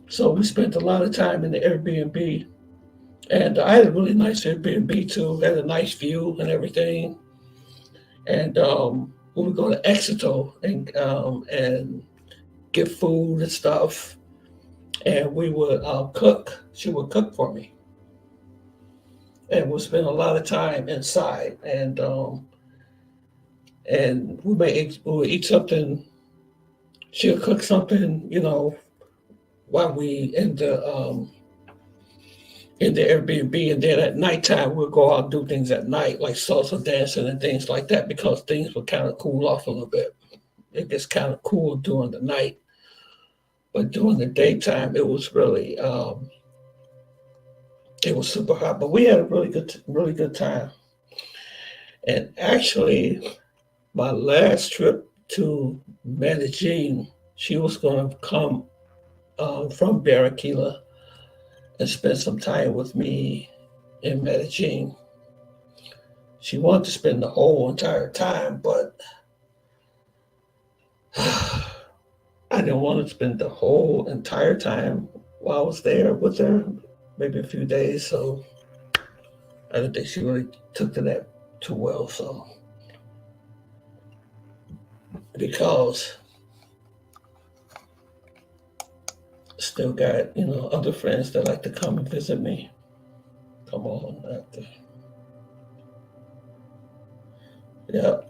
So we spent a lot of time in the Airbnb, and I had a really nice Airbnb too. Had a nice view and everything. And we would go to Exeter and get food and stuff, and we would cook. She would cook for me, and we'll spend a lot of time inside. And we would eat something. She'll cook something, while we in the Airbnb, and then at nighttime we'll go out and do things at night, like salsa dancing and things like that, because things will kind of cool off a little bit. It gets kind of cool during the night, but during the daytime it was really it was super hot. But we had a really good time. And actually, my last trip to Medellin, she was going to come from Barranquilla and spend some time with me in Medellin. She wanted to spend the whole entire time, but I didn't want to spend the whole entire time while I was there with her, maybe a few days. So I don't think she really took to that too well. So because still got, other friends that like to come and visit me. Come on, after. Yep.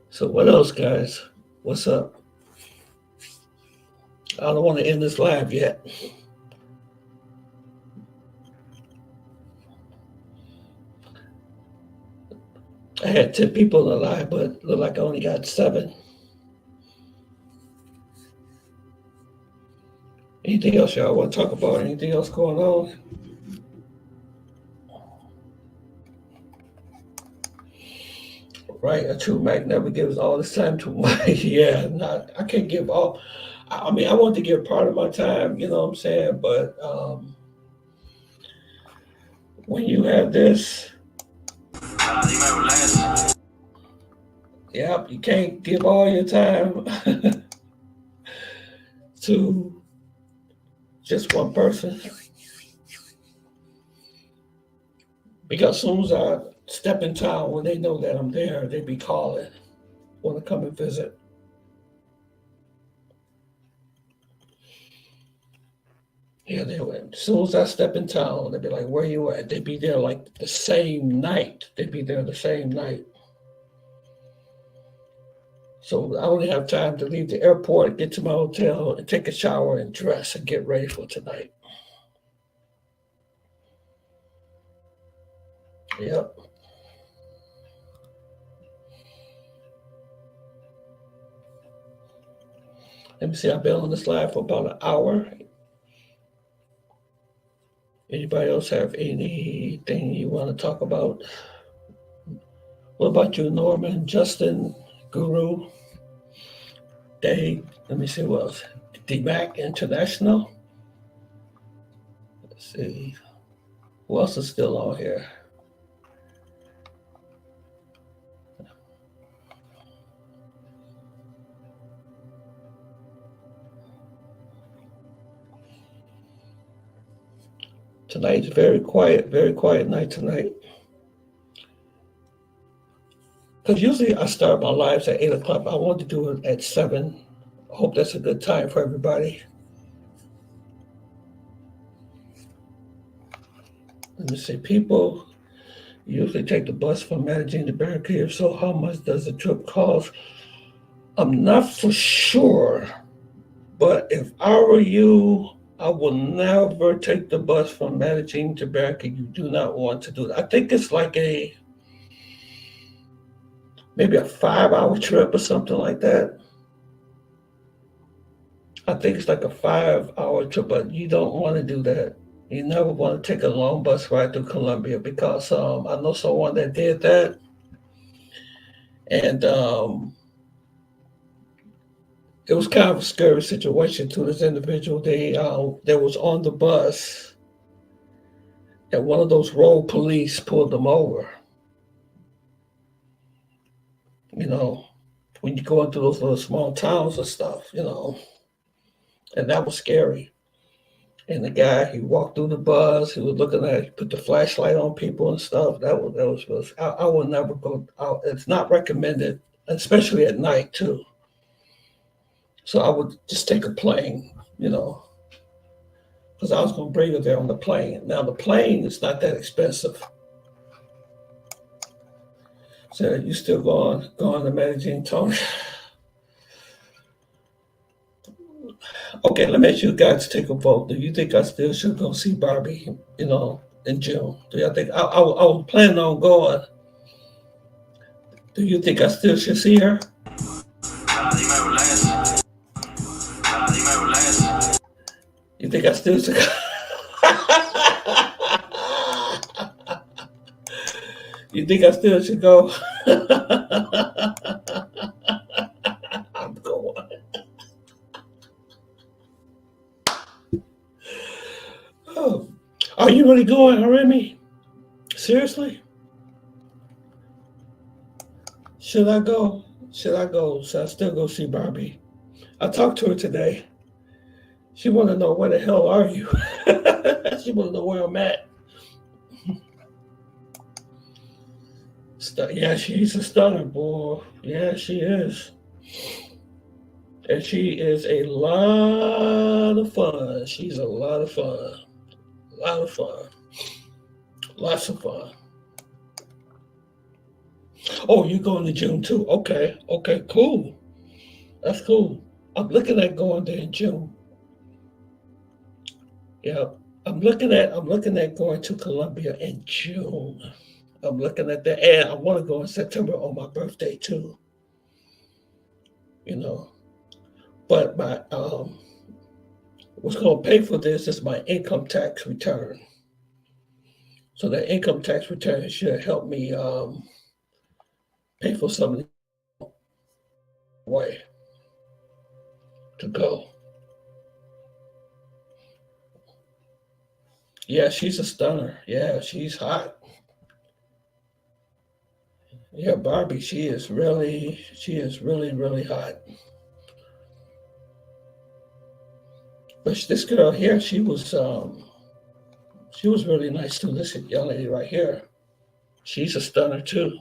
So what else, guys? What's up? I don't want to end this live yet. I had 10 people in the live, but look like I only got 7. Anything else y'all want to talk about? Anything else going on? Right, a true Mac never gives all his time to yeah, I can't give all. I mean, I want to give part of my time, you know what I'm saying? But when you have this, yep, you can't give all your time to just one person. Because as soon as I step in town, when they know that I'm there, they be calling, want to come and visit. Yeah, they would. As soon as I step in town, they'd be like, where you at? They'd be there like the same night. They'd be there the same night. So I only have time to leave the airport, get to my hotel, and take a shower and dress and get ready for tonight. Yep. Let me see, I've been on this live for about an hour. Anybody else have anything you want to talk about? What about you, Norman, Justin, Guru, Dave? Let me see what else. D-Mac International. Let's see. Who else is still on here? Tonight's very quiet night tonight. Because usually I start my lives at 8 o'clock. I want to do it at 7. I hope that's a good time for everybody. Let me see. People usually take the bus from Medellin to Barranquilla. So how much does the trip cost? I'm not for sure. But if I were you, I will never take the bus from Medellin to Barranquilla. You do not want to do that. I think it's like maybe a 5 hour trip or something like that. I think it's like a 5 hour trip, but you don't want to do that. You never want to take a long bus ride through Colombia because I know someone that did that, and it was kind of a scary situation to this individual. They was on the bus, and one of those road police pulled them over. You know, when you go into those little small towns and stuff, and that was scary. And the guy, he walked through the bus. He was looking at, he put the flashlight on people and stuff. That was. I will never go out. It's not recommended, especially at night too. So I would just take a plane, because I was going to bring her there on the plane. Now the plane is not that expensive. So you still going to Medellin, Tony? Okay, let me ask you guys to take a vote. Do you think I still should go see Barbie, in June? Do y'all think I was planning on going? Do you think I still should see her? You think I still should? You think I still should go? I'm going. Oh, are you really going, Remy? Seriously? Should I go? Should I go? Should I still go see Barbie? I talked to her today. She want to know where the hell are you? She want to know where I'm at. Yeah, she's a stunner, boy. Yeah, she is. And she is a lot of fun. She's a lot of fun. A lot of fun. Lots of fun. Oh, you're going to June too? Okay. Okay, cool. That's cool. I'm looking at going there in June. Yeah. I'm looking at going to Colombia in June. I'm looking at that. And I want to go in September on my birthday too. But my what's going to pay for this is my income tax return. So that income tax return should help me pay for some of the way to go. Yeah, she's a stunner. Yeah, she's hot. Yeah, Barbie, she is really, really hot. But this girl here, she was really nice too. This young lady right here, she's a stunner too.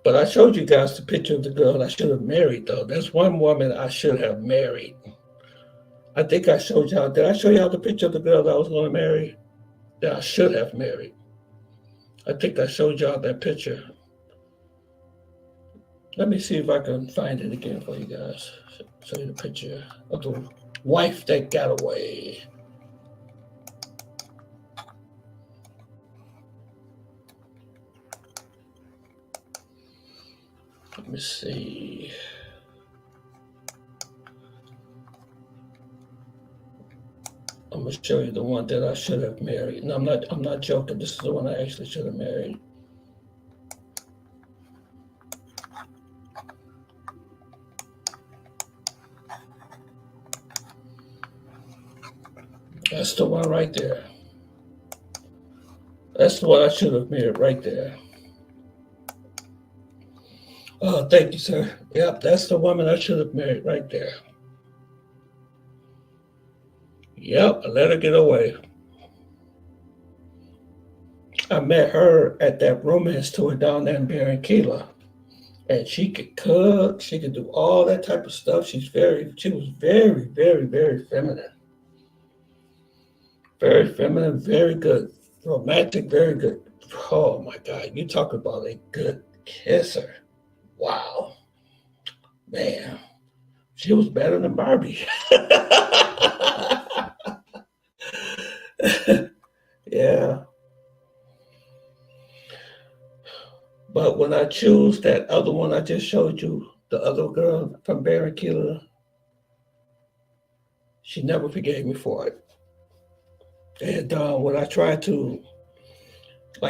But I showed you guys the picture of the girl I should have married, though. There's one woman I should have married. I think I showed y'all. Did I show y'all the picture of the girl that I was going to marry? That I should have married. I think I showed y'all that picture. Let me see if I can find it again for you guys. Show you the picture of the wife that got away. Let me see. I'm gonna show you the one that I should have married. And I'm not joking. This is the one I actually should have married. That's the one right there. That's the one I should have married right there. Oh, thank you, sir. Yep, that's the woman I should have married right there. Yep, I let her get away. I met her at that romance tour down there in Barranquilla. And she could cook, she could do all that type of stuff. She was very, very, very feminine. Very feminine, very good. Romantic, very good. Oh my God, you talk about a good kisser. Wow. Man. She was better than Barbie. Yeah. But when I choose that other one I just showed you, the other girl from Barranquilla, she never forgave me for it. And when I tried to,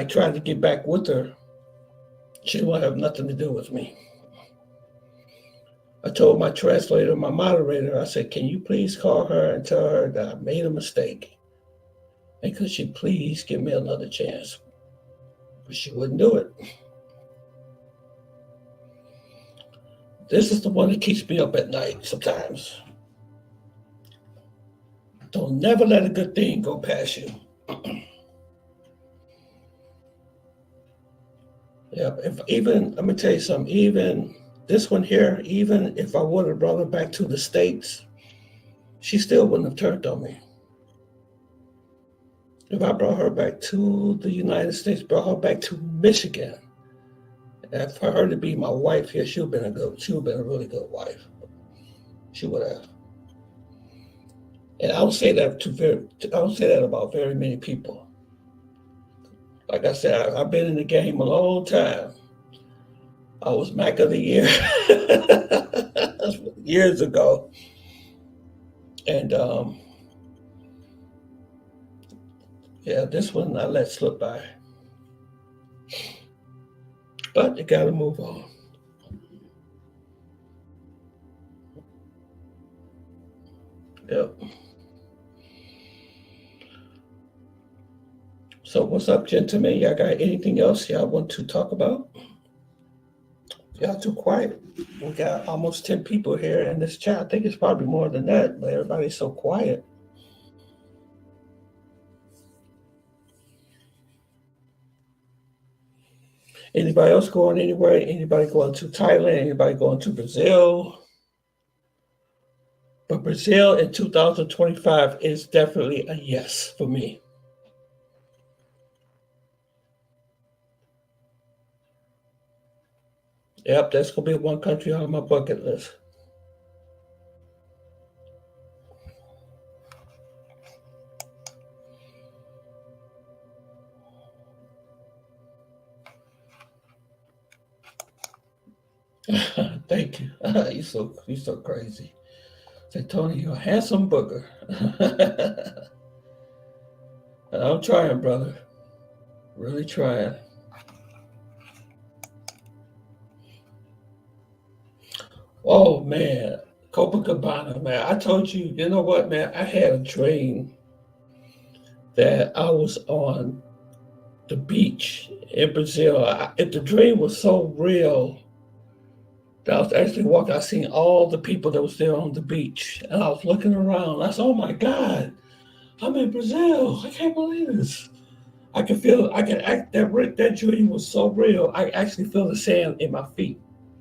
try to get back with her, she didn't want to have nothing to do with me. I told my translator, my moderator, I said, can you please call her and tell her that I made a mistake? And could she please give me another chance? But she wouldn't do it. This is the one that keeps me up at night sometimes. Don't never let a good thing go past you. Yeah, let me tell you something, even this one here, even if I would have brought her back to the States, she still wouldn't have turned on me. If I brought her back to the United States, brought her back to Michigan, and for her to be my wife here, she would have been a really good wife. She would have. And I don't say that about very many people. Like I said, I've been in the game a long time. I was Mac of the Year years ago. And yeah, this one I let slip by. But you gotta move on. Yep. So what's up, gentlemen? Y'all got anything else y'all want to talk about? Y'all too quiet. We got almost 10 people here in this chat. I think it's probably more than that, but everybody's so quiet. Anybody else going anywhere? Anybody going to Thailand? Anybody going to Brazil? But Brazil in 2025 is definitely a yes for me. Yep, that's going to be one country on my bucket list. Thank you. You're so crazy. Say, Tony, you're a handsome booger. I'm trying, brother. Really trying. Oh, man. Copacabana, man. I told you, you know what, man? I had a dream that I was on the beach in Brazil. If the dream was so real that I was actually walking, I seen all the people that was there on the beach. And I was looking around. I said, oh, my God, I'm in Brazil. I can't believe this. That dream was so real. I actually feel the sand in my feet.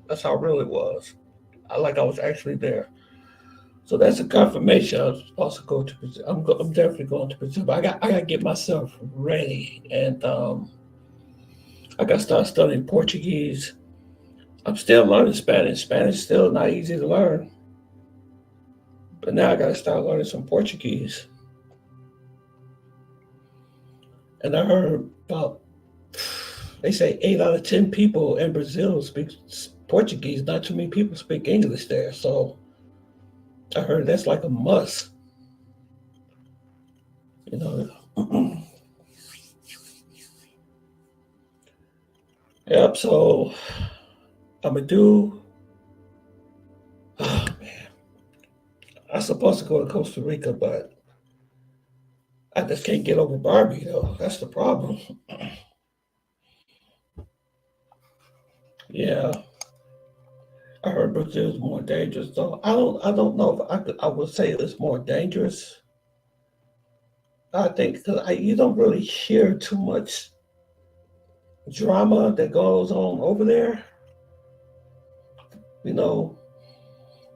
That's how real it was. I was actually there. So that's a confirmation. I was supposed to go to Brazil. I'm definitely going to Brazil. But I got to get myself ready. And I got to start studying Portuguese. I'm still learning Spanish. Spanish is still not easy to learn. But now I got to start learning some Portuguese. And I heard they say 8 out of 10 people in Brazil speak Portuguese. Not too many people speak English there. So I heard that's like a must. You know. Yep, so I'm going to do, oh man, I'm supposed to go to Costa Rica, but I just can't get over Barbie though. That's the problem. Yeah, I heard Brazil's more dangerous though. I don't know if I would say it's more dangerous. I think because you don't really hear too much drama that goes on over there. You know,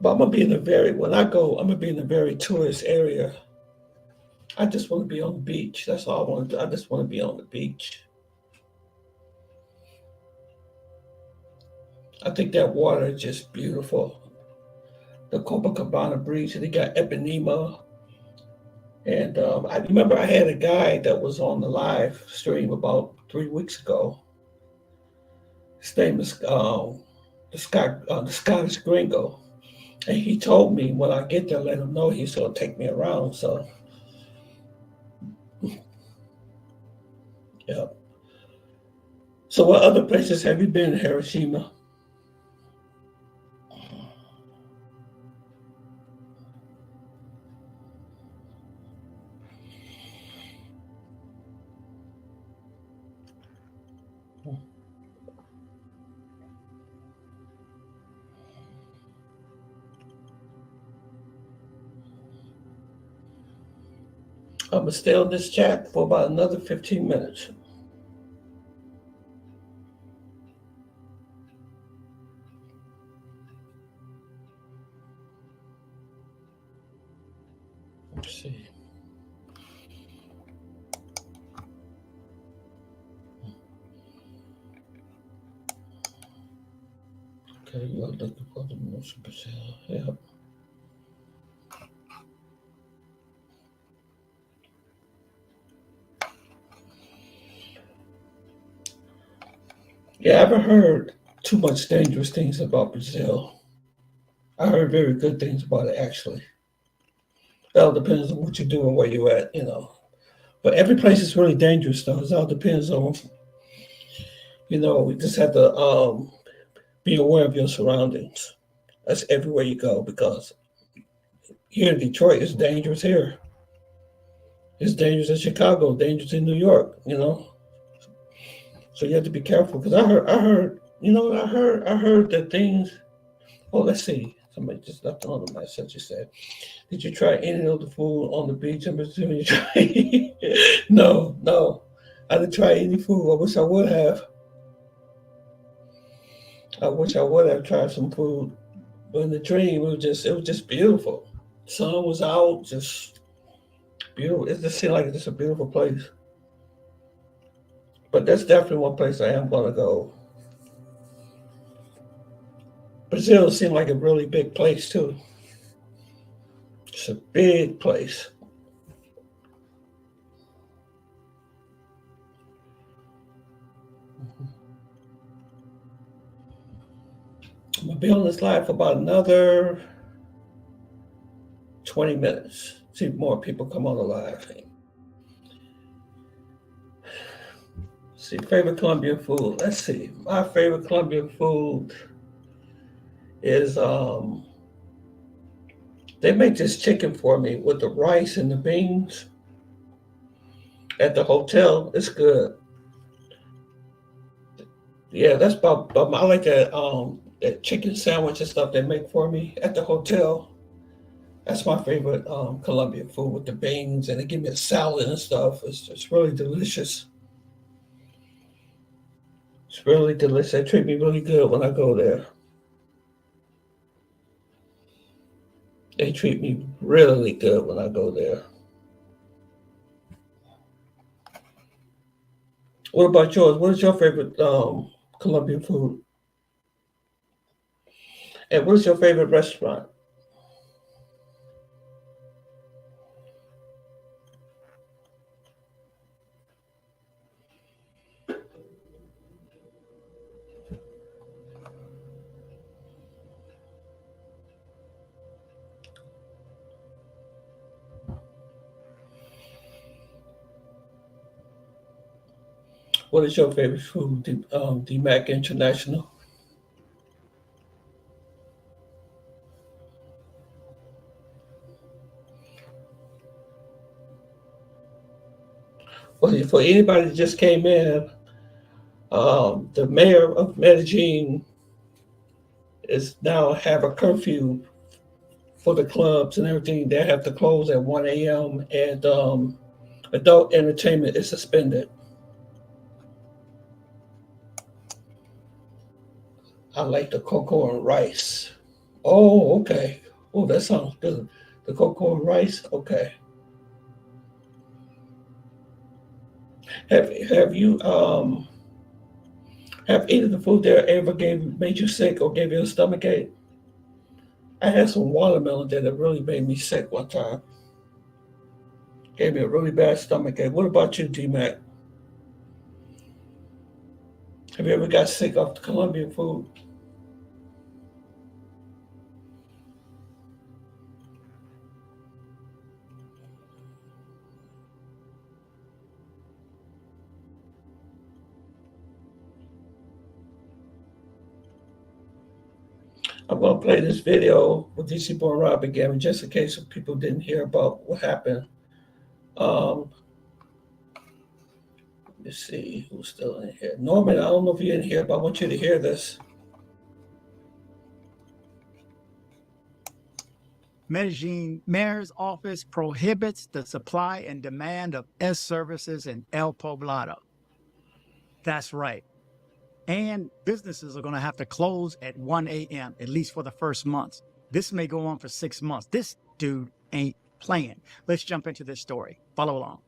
but I'm gonna be when I go, I'm gonna be in a very tourist area. I just want to be on the beach. That's all I want to do. I just want to be on the beach. I think that water is just beautiful. the Copacabana Breach, and they got Ipanema. And I remember I had a guy that was on the live stream about 3 weeks ago. His name is the Scottish Gringo, and he told me when I get there, let him know he's gonna take me around. So, yeah. So, what other places have you been in Hiroshima? I'm gonna stay on this chat for about another 15 minutes. Let's see. Okay, you are looking for the most percent. Yeah. Yeah, I haven't heard too much dangerous things about Brazil. I heard very good things about it, actually. It all depends on what you do and where you're at, you know. But every place is really dangerous, though. It all depends on, we just have to be aware of your surroundings. That's everywhere you go, because here in Detroit, it's dangerous here. It's dangerous in Chicago, dangerous in New York, So you have to be careful, because I heard that things. Oh, let's see. Somebody just left on the message. You said, "Did you try any of the food on the beach in Brazil?" You try? No, I didn't try any food. I wish I would have. I wish I would have tried some food. But in the dream, it was just beautiful. Sun was out, just beautiful. It just seemed like it's just a beautiful place. But that's definitely one place I am gonna go. Brazil seemed like a really big place too. It's a big place. I'm gonna be on this live for about another 20 minutes. See if more people come on the live. See, favorite Colombian food. Let's see. My favorite Colombian food is they make this chicken for me with the rice and the beans at the hotel. It's good. Yeah, that's about I like that chicken sandwich and stuff they make for me at the hotel. That's my favorite Colombian food with the beans, and they give me a salad and stuff. It's really delicious. It's really delicious. They treat me really good when I go there. They treat me really good when I go there. What about yours? What is your favorite Colombian food? And what is your favorite restaurant? What is your favorite food, DMAC International? Well, for anybody that just came in, the mayor of Medellin is now have a curfew for the clubs and everything. They have to close at 1 a.m. and adult entertainment is suspended. I like the cocoa and rice. Oh, okay. Oh, that sounds good. The cocoa and rice. Okay. Have you have any of the food there ever made you sick or gave you a stomach ache? I had some watermelon that really made me sick one time. Gave me a really bad stomach ache. What about you, D-Mac? Have you ever got sick off the Colombian food? I'm going to play this video with DC Born Rob again, just in case some people didn't hear about what happened. Let's see who's still in here. Norman, I don't know if you're in here, but I want you to hear this. Medellin mayor's office prohibits the supply and demand of S services in El Poblado. That's right. And businesses are going to have to close at 1 a.m., at least for the first month. This may go on for 6 months. This dude ain't playing. Let's jump into this story. Follow along.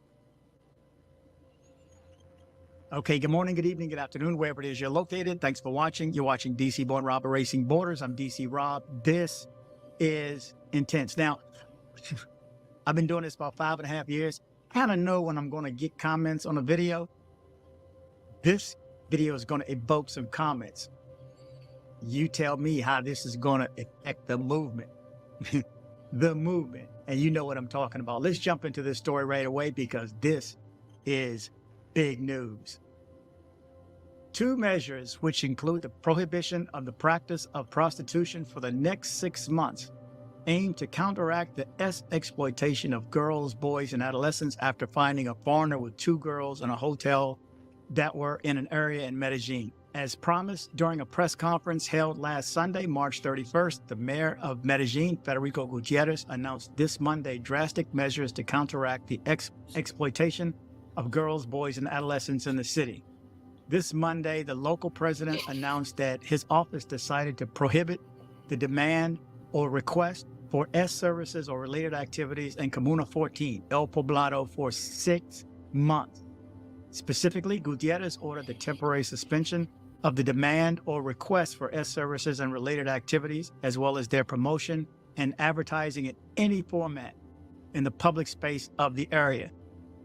Okay, good morning, good evening, good afternoon, wherever it is you're located. Thanks for watching. You're watching DC Born Rob Erasing Borders. I'm DC Rob. This is intense. Now, I've been doing this about 5.5 years. I kind of know when I'm going to get comments on a video. This video is going to evoke some comments. You tell me how this is going to affect the movement. The movement. And you know what I'm talking about. Let's jump into this story right away because this is big news. 2 measures, which include the prohibition of the practice of prostitution for the next 6 months, aim to counteract the exploitation of girls, boys, and adolescents after finding a foreigner with 2 girls in a hotel that were in an area in Medellin. As promised during a press conference held last Sunday, March 31st, the mayor of Medellin, Federico Gutierrez, announced this Monday drastic measures to counteract the exploitation of girls, boys, and adolescents in the city. This Monday, the local president announced that his office decided to prohibit the demand or request for S services or related activities in Comuna 14, El Poblado, for 6 months. Specifically, Gutierrez ordered the temporary suspension of the demand or request for S services and related activities, as well as their promotion and advertising in any format in the public space of the area.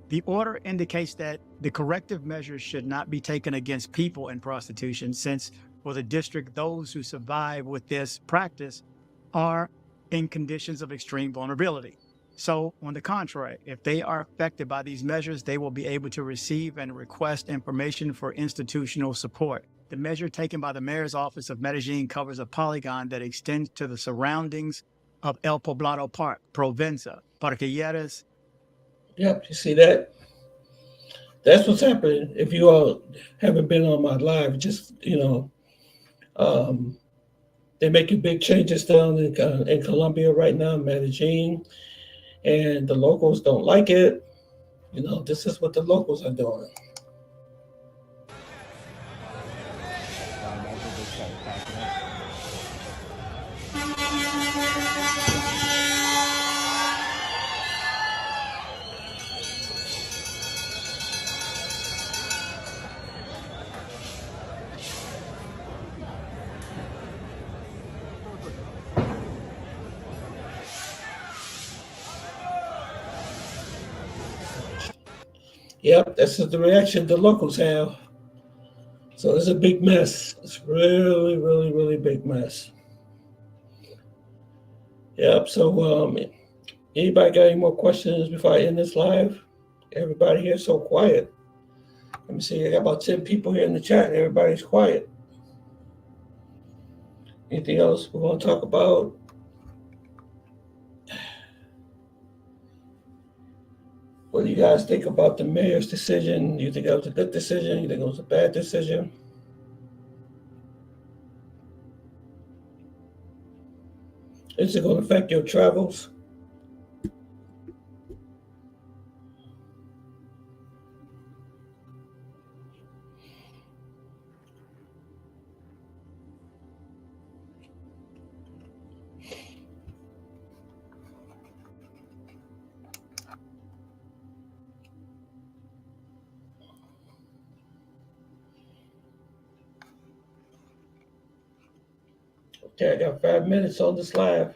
The order indicates that the corrective measures should not be taken against people in prostitution, since for the district, those who survive with this practice are in conditions of extreme vulnerability. So, on the contrary, if they are affected by these measures, they will be able to receive and request information for institutional support. The measure taken by the mayor's office of Medellin covers a polygon that extends to the surroundings of El Poblado Park, Provenza, Parquilleras. Yep, you see that? That's what's happening. If you all haven't been on my live, just, they're making big changes down in Colombia right now, Medellin, and the locals don't like it. This is what the locals are doing. Yep, this is the reaction the locals have. So it's a big mess. It's really, really, really big mess. Yep. So anybody got any more questions before I end this live? Everybody here is so quiet. Let me see. I got about 10 people here in the chat. And everybody's quiet. Anything else we want to talk about? What do you guys think about the mayor's decision? Do you think that was a good decision? You think it was a bad decision? Is it going to affect your travels? Okay, I got 5 minutes on this live.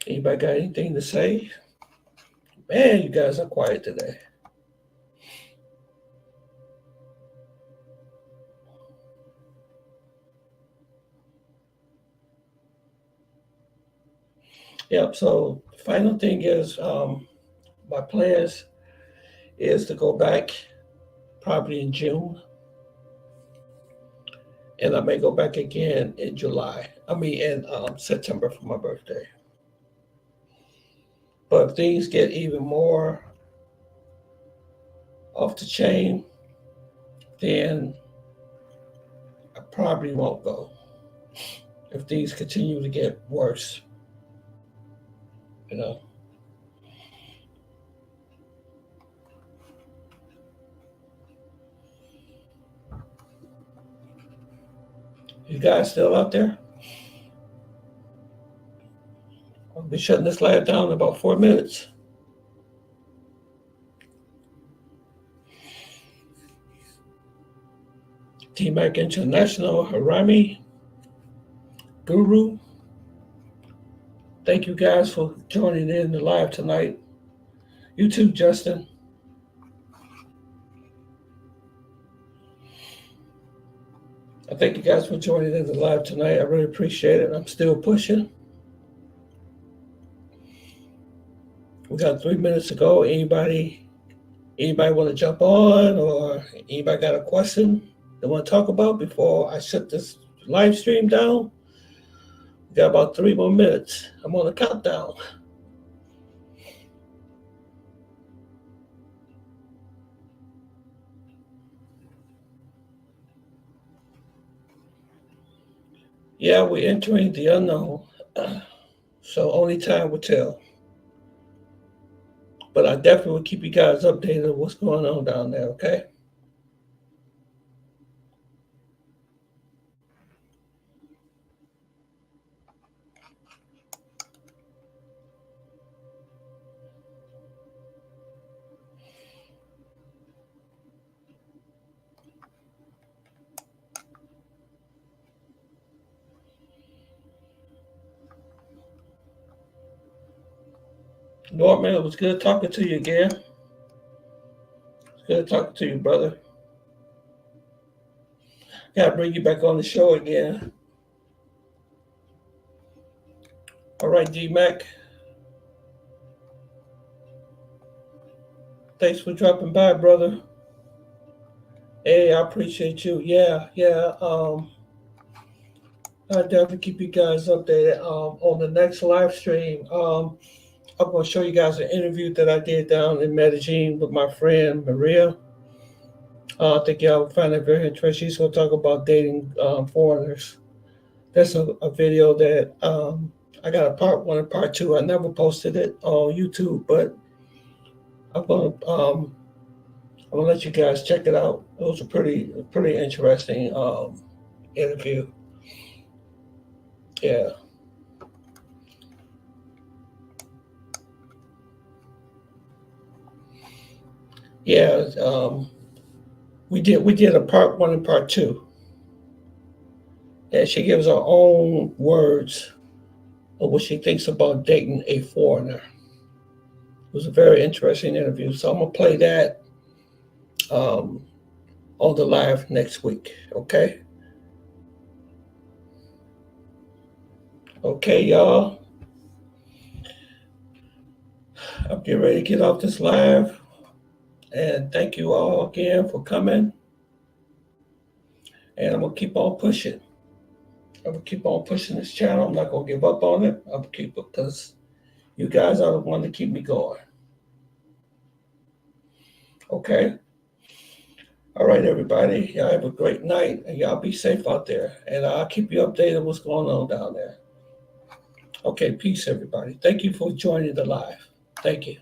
Anybody got anything to say? Man, you guys are quiet today. Yep, so the final thing is my plans is to go back probably in June. And I may go back again in in September for my birthday. But if things get even more off the chain, then I probably won't go. If things continue to get worse, you know. You guys still out there? I'll be shutting this live down in about 4 minutes. T-Mac International, Harami, Guru. Thank you guys for joining in the live tonight. You too, Justin. I thank you guys for joining in the live tonight. I really appreciate it. I'm still pushing. We got 3 minutes to go. Anybody want to jump on, or anybody got a question they want to talk about before I shut this live stream down? We got about 3 more minutes. I'm on the countdown. Yeah, we're entering the unknown. So only time will tell. But I definitely will keep you guys updated on what's going on down there, okay? Norman, it was good talking to you again. It's good talking to you, brother. Gotta bring you back on the show again. All right, D-Mac. Thanks for dropping by, brother. Hey, I appreciate you. Yeah. I'll definitely keep you guys updated. On the next live stream, I'm going to show you guys an interview that I did down in Medellin with my friend Maria. I think y'all will find it very interesting. She's going to talk about dating foreigners. That's a video that I got a part 1 and part 2. I never posted it on YouTube, but I'm gonna let you guys check it out. It was a pretty interesting interview. Yeah. Yeah, we did a part 1 and part 2. And she gives her own words of what she thinks about dating a foreigner. It was a very interesting interview. So I'm gonna play that on the live next week. Okay. Okay, y'all. I'm getting ready to get off this live. And thank you all again for coming. And I'm going to keep on pushing. I'm going to keep on pushing this channel. I'm not going to give up on it. I'm going to keep it because you guys are the one to keep me going. Okay? All right, everybody. Y'all have a great night. And y'all be safe out there. And I'll keep you updated on what's going on down there. Okay, peace, everybody. Thank you for joining the live. Thank you.